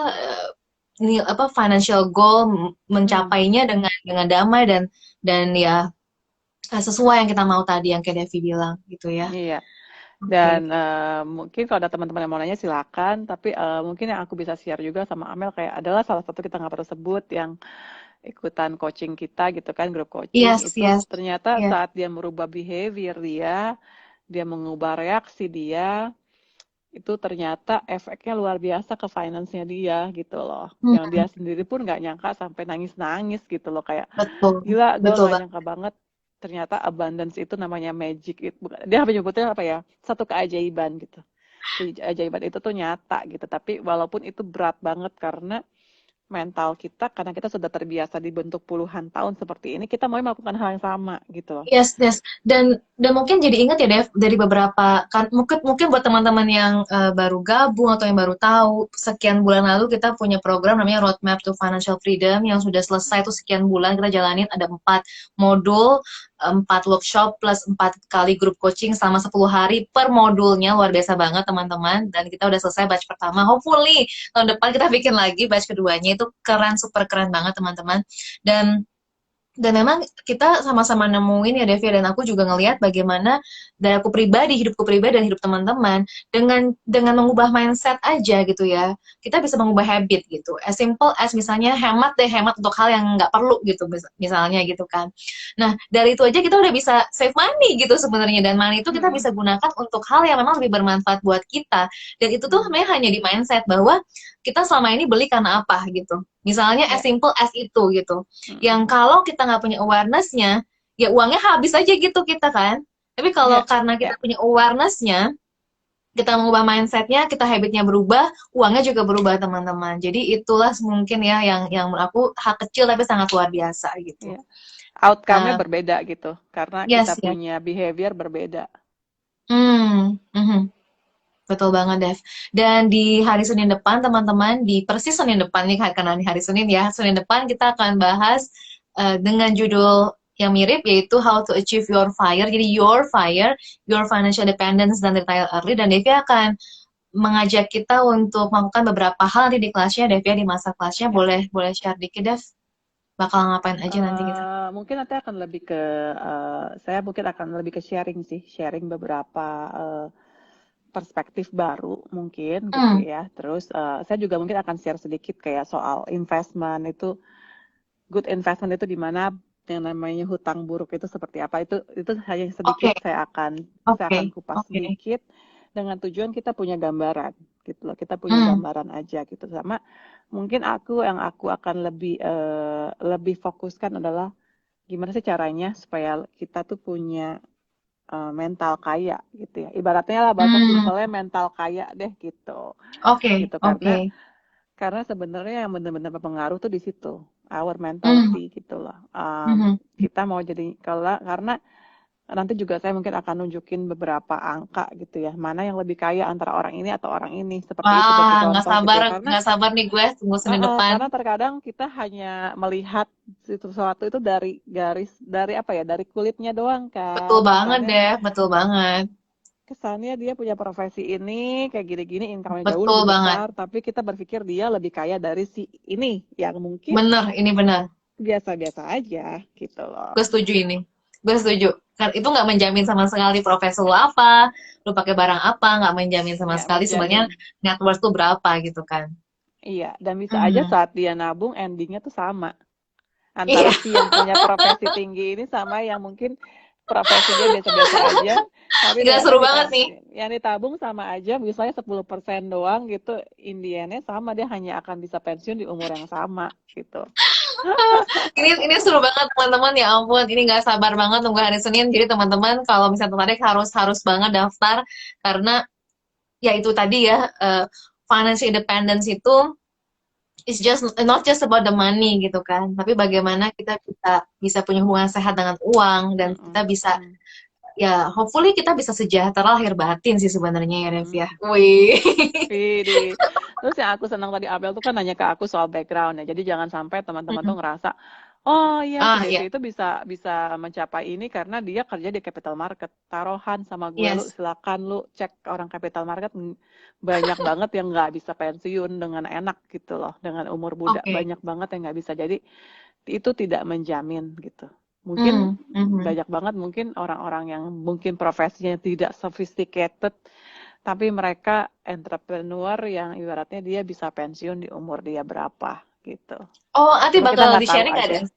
S2: ini apa financial goal,
S1: Hmm,
S2: mencapainya dengan damai dan ya sesuai yang kita mau tadi yang kayak Devi bilang gitu ya.
S1: iya. Dan
S2: Oke.
S1: mungkin kalau ada teman-teman yang mau nanya silakan, tapi mungkin yang aku bisa share juga sama Amel kayak adalah salah satu kita nggak perlu sebut yang ikutan coaching kita gitu kan, grup coaching
S2: Yes,
S1: itu
S2: yes.
S1: ternyata
S2: Iya.
S1: saat dia merubah behavior dia mengubah reaksi dia, itu ternyata efeknya luar biasa ke finance-nya dia gitu loh.
S2: Hmm,
S1: Yang dia sendiri pun nggak nyangka sampai nangis-nangis gitu loh kayak
S2: betul.
S1: gila, gue
S2: Betul
S1: nggak
S2: banget.
S1: nyangka banget ternyata abundance itu namanya magic. Dia menyebutnya apa ya? Satu keajaiban gitu. Keajaiban itu tuh nyata gitu. Tapi walaupun itu berat banget karena mental kita, karena kita sudah terbiasa dibentuk puluhan tahun seperti ini, kita mau melakukan hal yang sama gitu loh.
S2: Yes, yes. Dan mungkin jadi ingat ya Dev, dari beberapa kan mungkin mungkin buat teman-teman yang baru gabung atau yang baru tahu, sekian bulan lalu kita punya program namanya Roadmap to Financial Freedom yang sudah selesai tuh sekian bulan kita jalanin, ada 4 modul, 4 workshop plus 4 kali grup coaching selama 10 hari per modulnya, luar biasa banget teman-teman. Dan kita udah selesai batch pertama. Hopefully tahun depan kita bikin lagi batch keduanya, itu keren, super keren banget teman-teman. Dan memang kita sama-sama nemuin ya Devi, dan aku juga ngelihat bagaimana dari aku pribadi, hidupku pribadi dan hidup teman-teman, dengan mengubah mindset aja gitu ya, kita bisa mengubah habit gitu. As simple as misalnya hemat untuk hal yang nggak perlu gitu misalnya gitu kan. Nah, dari itu aja kita udah bisa save money gitu sebenarnya, dan money itu kita
S1: Mm-mm.
S2: bisa gunakan untuk hal yang memang lebih bermanfaat buat kita. Dan itu tuh
S1: Mm.
S2: sebenarnya hanya di mindset bahwa kita selama ini beli karena apa gitu. Misalnya as
S1: Ya.
S2: simple as itu gitu, yang
S1: Mm-mm.
S2: kalau kita nggak punya awareness-nya, ya uangnya habis aja gitu kita kan. Tapi kalau
S1: Ya.
S2: karena kita punya awareness-nya, kita mengubah mindset-nya, kita habit-nya berubah, uangnya juga berubah teman-teman. Jadi itulah mungkin ya yang menurut aku hal kecil tapi sangat luar biasa gitu.
S1: Ya. Outcome-nya
S2: Uh,
S1: berbeda gitu, karena kita
S2: yes, yes.
S1: punya behavior berbeda.
S2: Mhm. Betul banget, Dev. Dan di hari Senin depan, teman-teman, di persis Senin depan nih, karena di hari Senin ya, Senin depan kita akan bahas dengan judul yang mirip, yaitu How to Achieve Your FIRE. Jadi Your FIRE, Your Financial Independence dan Retire Early. Dan Devi akan mengajak kita untuk melakukan beberapa hal nanti di kelasnya, Dev ya, di masa kelasnya.
S1: Ya.
S2: Boleh boleh share dikit, Dev? Bakal ngapain aja nanti kita?
S1: Mungkin nanti akan lebih ke saya mungkin akan lebih ke sharing sih, sharing beberapa eh, perspektif baru mungkin gitu
S2: Hmm,
S1: ya. Terus saya juga mungkin akan share sedikit kayak soal investment itu, good investment itu di mana, yang namanya hutang buruk itu seperti apa. Itu hanya
S2: oke,
S1: sedikit saya
S2: oke,
S1: akan kupas
S2: oke.
S1: sedikit dengan tujuan kita punya gambaran gitu loh. Kita punya
S2: Hmm,
S1: gambaran aja gitu. Sama mungkin aku akan lebih fokuskan adalah gimana sih caranya supaya kita tuh punya mental kaya gitu ya. Ibaratnya lah bahasa
S2: hmm,
S1: simpelnya mental kaya deh gitu.
S2: oke,
S1: Gitu
S2: oke.
S1: karena sebenarnya yang benar-benar berpengaruh tuh di situ, our
S2: Hmm,
S1: mentality gitu loh.
S2: hmm,
S1: Kita mau jadi karena nanti juga saya mungkin akan nunjukin beberapa angka gitu ya, mana yang lebih kaya antara orang ini atau orang ini, seperti itu
S2: wah,
S1: bagi contoh gitu ya.
S2: nggak sabar nih gue tunggu Senin depan.
S1: Karena terkadang kita hanya melihat sesuatu itu dari dari apa ya, dari kulitnya doang
S2: Betul
S1: kan.
S2: banget deh, betul banget,
S1: Kesannya dia punya profesi ini kayak gini-gini, income-nya jauh
S2: betul
S1: lebih
S2: banget.
S1: besar, tapi kita berpikir dia lebih kaya dari si ini yang mungkin
S2: Bener, ini bener.
S1: biasa-biasa aja gitu loh.
S2: Gue setuju ini. Gue setuju. Kan itu nggak menjamin sama sekali profesi lu apa, lu pakai barang apa, nggak menjamin sama
S1: Nggak
S2: sekali
S1: menjamin.
S2: sebenarnya net worth tuh berapa gitu kan.
S1: Iya, dan bisa aja
S2: Mhm.
S1: saat dia nabung endingnya tuh sama.
S2: Iya,
S1: Antara si yang punya profesi tinggi ini sama yang mungkin profesi dia biasa-biasa aja, tapi
S2: gila
S1: ternyata
S2: seru banget nih.
S1: yang ditabung sama aja, misalnya 10% doang gitu, Indiannya sama, dia hanya akan bisa pensiun di umur yang sama gitu.
S2: Ini seru banget teman-teman, ya ampun, ini nggak sabar banget nunggu hari Senin. Jadi teman-teman kalau misalnya tertarik harus harus banget daftar, karena ya itu tadi ya, financial independence itu it's just not just about the money gitu kan, tapi bagaimana kita bisa bisa punya hubungan sehat dengan uang, dan kita
S1: Mm-mm,
S2: bisa
S1: mm-mm,
S2: ya hopefully kita bisa sejahtera lahir batin sih sebenarnya ya Rev ya.
S1: mm-mm.
S2: Wih.
S1: Widih. Terus yang aku senang tadi Abel tuh kan nanya ke aku soal background ya. Jadi jangan sampai teman-teman tuh ngerasa, Oh iya, si
S2: Ah,
S1: Devi
S2: ya.
S1: itu bisa bisa mencapai ini karena dia kerja di capital market. Taruhan sama gue, lu
S2: Yes.
S1: silakan lu cek orang capital market, banyak banget yang nggak bisa pensiun dengan enak gitu loh, dengan umur muda.
S2: Oke.
S1: Banyak banget yang nggak bisa. Jadi itu tidak menjamin gitu. Mungkin
S2: Mhm.
S1: banyak banget mungkin orang-orang yang mungkin profesinya tidak sophisticated, tapi mereka entrepreneur yang ibaratnya dia bisa pensiun di umur dia berapa gitu.
S2: Oh, nanti
S1: Cuma kita
S2: bakal
S1: nggak tahu
S2: di-sharing nggak,
S1: aja.
S2: Dev?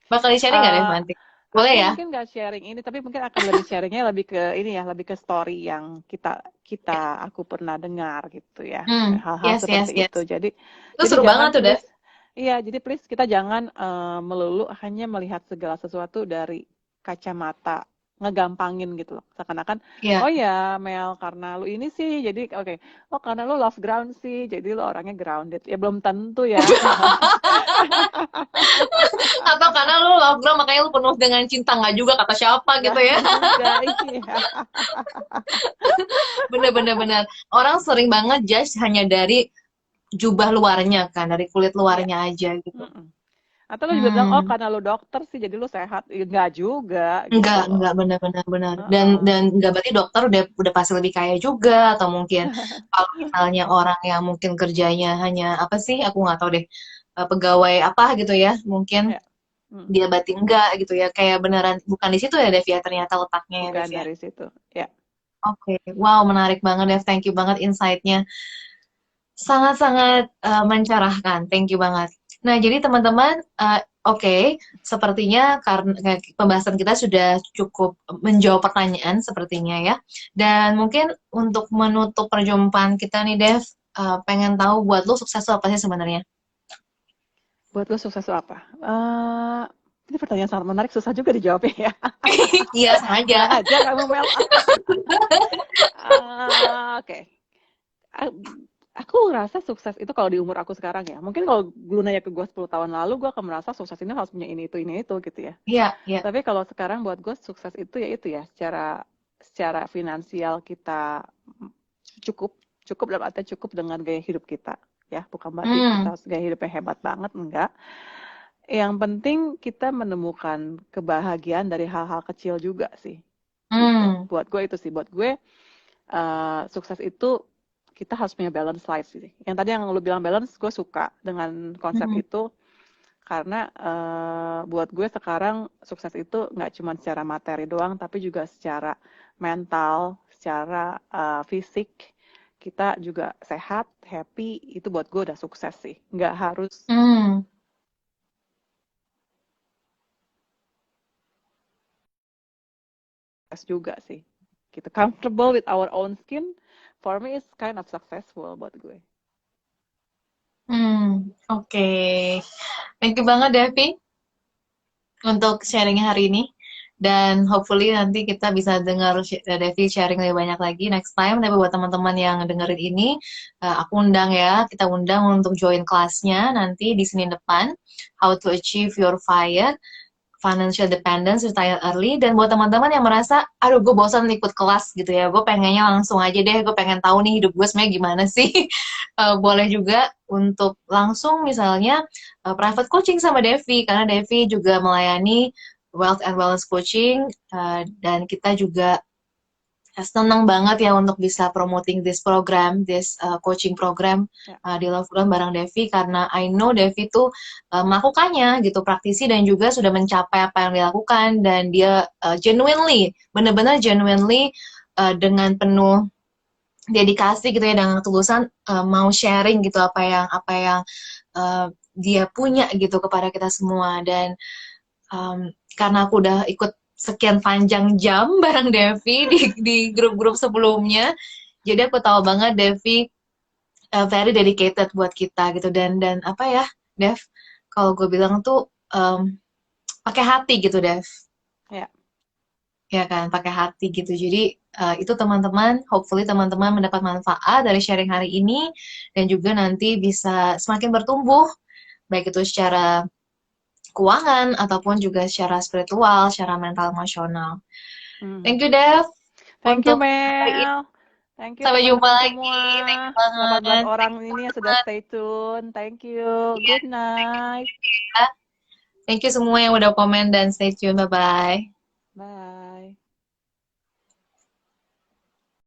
S2: Bakal di-sharing nggak, Dev,
S1: Eh,
S2: nanti? Boleh
S1: aku
S2: ya?
S1: mungkin nggak sharing ini, tapi mungkin akan lebih sharingnya lebih ke ini ya, lebih ke story yang kita
S2: Ya.
S1: kita aku pernah dengar gitu ya, hal-hal
S2: Yes, yes,
S1: seperti
S2: yes.
S1: itu.
S2: Itu
S1: Jadi
S2: seru banget
S1: jangan
S2: tuh, Dev.
S1: please, iya, jadi please kita jangan melulu hanya melihat segala sesuatu dari kacamata ngegampangin gitu loh. Seakan-akan, oh
S2: Iya.
S1: ya Mel karena lu ini sih, jadi oke, oh karena lu love ground sih, jadi lu orangnya grounded. Ya belum tentu ya.
S2: Atau karena lu love girl makanya lu penuh dengan cinta, nggak juga kata siapa gitu
S1: Enggak
S2: ya.
S1: juga, iya.
S2: Bener-bener bener. Orang sering banget judge hanya dari jubah luarnya kan, dari kulit
S1: Iya.
S2: luarnya aja gitu.
S1: Mm-mm. Atau lu juga bilang, oh
S2: Hmm.
S1: karena lu dokter sih, jadi lu sehat. Ya, enggak juga gitu loh.
S2: Enggak benar-benar benar.
S1: Heeh.
S2: Dan enggak berarti dokter udah pasti lebih kaya juga, atau mungkin kalau misalnya orang yang mungkin kerjanya hanya apa sih, aku nggak tahu deh, pegawai apa gitu ya, mungkin
S1: Ya. Mm.
S2: dia berarti enggak gitu ya, kayak beneran bukan di situ ya, Dev ya, ternyata letaknya ya,
S1: Bukan
S2: Dev ya.
S1: dari situ. Ya.
S2: Oke, wow, menarik banget, Dev, thank you banget insight-nya, sangat-sangat mencerahkan, thank you banget. Nah, jadi teman-teman, oke, sepertinya karena pembahasan kita sudah cukup menjawab pertanyaan sepertinya ya. Dan mungkin untuk menutup perjumpaan kita nih, Dev, pengen tahu buat lu sukses itu apa sih sebenarnya?
S1: Buat lu sukses itu apa? Ini pertanyaan sangat menarik, susah juga dijawabnya ya.
S2: Iya, sengaja.
S1: Kurang ajar kamu Mel. Oke. Ah, Aku ngerasa sukses itu kalau di umur aku sekarang ya. Mungkin kalau lu nanya ke gue 10 tahun lalu, gue akan merasa sukses ini harus punya ini itu gitu ya.
S2: Iya, iya.
S1: Tapi kalau sekarang buat gue sukses itu ya secara secara finansial kita cukup cukup dalam artian cukup dengan gaya hidup kita ya, bukan berarti
S2: Hmm,
S1: kita harus gaya hidupnya hebat banget, enggak. Yang penting kita menemukan kebahagiaan dari hal-hal kecil juga sih gitu.
S2: hmm,
S1: Buat gue itu sih, buat gue sukses itu kita harus punya balance life sih. Yang tadi yang lu bilang balance, gue suka dengan konsep
S2: hmm,
S1: itu karena buat gue sekarang sukses itu nggak cuma secara materi doang, tapi juga secara mental, secara fisik. Kita juga sehat, happy, itu buat gue udah sukses sih. Nggak harus
S2: hmm.
S1: sukses juga sih. Gitu. Comfortable with our own skin, for me is kind of successful buat gue.
S2: Oke. Thank you banget, Devi, untuk sharingnya hari ini. Dan hopefully nanti kita bisa dengar Devi sharing lebih banyak lagi next time. Tapi buat teman-teman yang dengerin ini, aku undang ya, kita undang untuk join kelasnya nanti di Senin depan. How to achieve your fire, financial dependence, retire early. Dan buat teman-teman yang merasa, aduh gue bosan ikut kelas gitu ya, gue pengennya langsung aja deh, gue pengen tahu nih hidup gue sebenarnya gimana sih. Boleh juga untuk langsung misalnya private coaching sama Devi, karena Devi juga melayani wealth and wellness coaching, dan kita juga senang banget ya untuk bisa promoting this program, this coaching program
S1: Ya.
S2: di Love Ground bareng Devi, karena I know Devi tuh melakukannya gitu, praktisi dan juga sudah mencapai apa yang dilakukan, dan dia genuinely, benar-benar genuinely dengan penuh dedikasi gitu ya, dengan ketulusan mau sharing gitu apa yang dia punya gitu kepada kita semua. Dan karena aku udah ikut sekian panjang jam bareng Devi di grup-grup sebelumnya, jadi aku tahu banget Devi very dedicated buat kita gitu. Dan apa ya, Dev, kalau gue bilang tuh pakai hati gitu, Dev.
S1: Ya.
S2: Ya kan, pakai hati gitu. Jadi itu teman-teman, hopefully teman-teman mendapat manfaat dari sharing hari ini, dan juga nanti bisa semakin bertumbuh, baik itu secara keuangan ataupun juga secara spiritual, secara mental, emosional. Thank
S1: Mhm.
S2: you, Dev,
S1: Thank you,
S2: untuk hari ini.
S1: Mel. Thank you
S2: Sampai jumpa
S1: teman-teman
S2: lagi.
S1: semua.
S2: Thank you
S1: 18
S2: banget. Thank
S1: orang
S2: you
S1: ini yang sudah
S2: banget.
S1: stay tune. Thank you.
S2: Iya,
S1: Good
S2: thank you
S1: night.
S2: ya. Thank you semua yang udah komen dan stay tune. Bye-bye.
S1: Bye.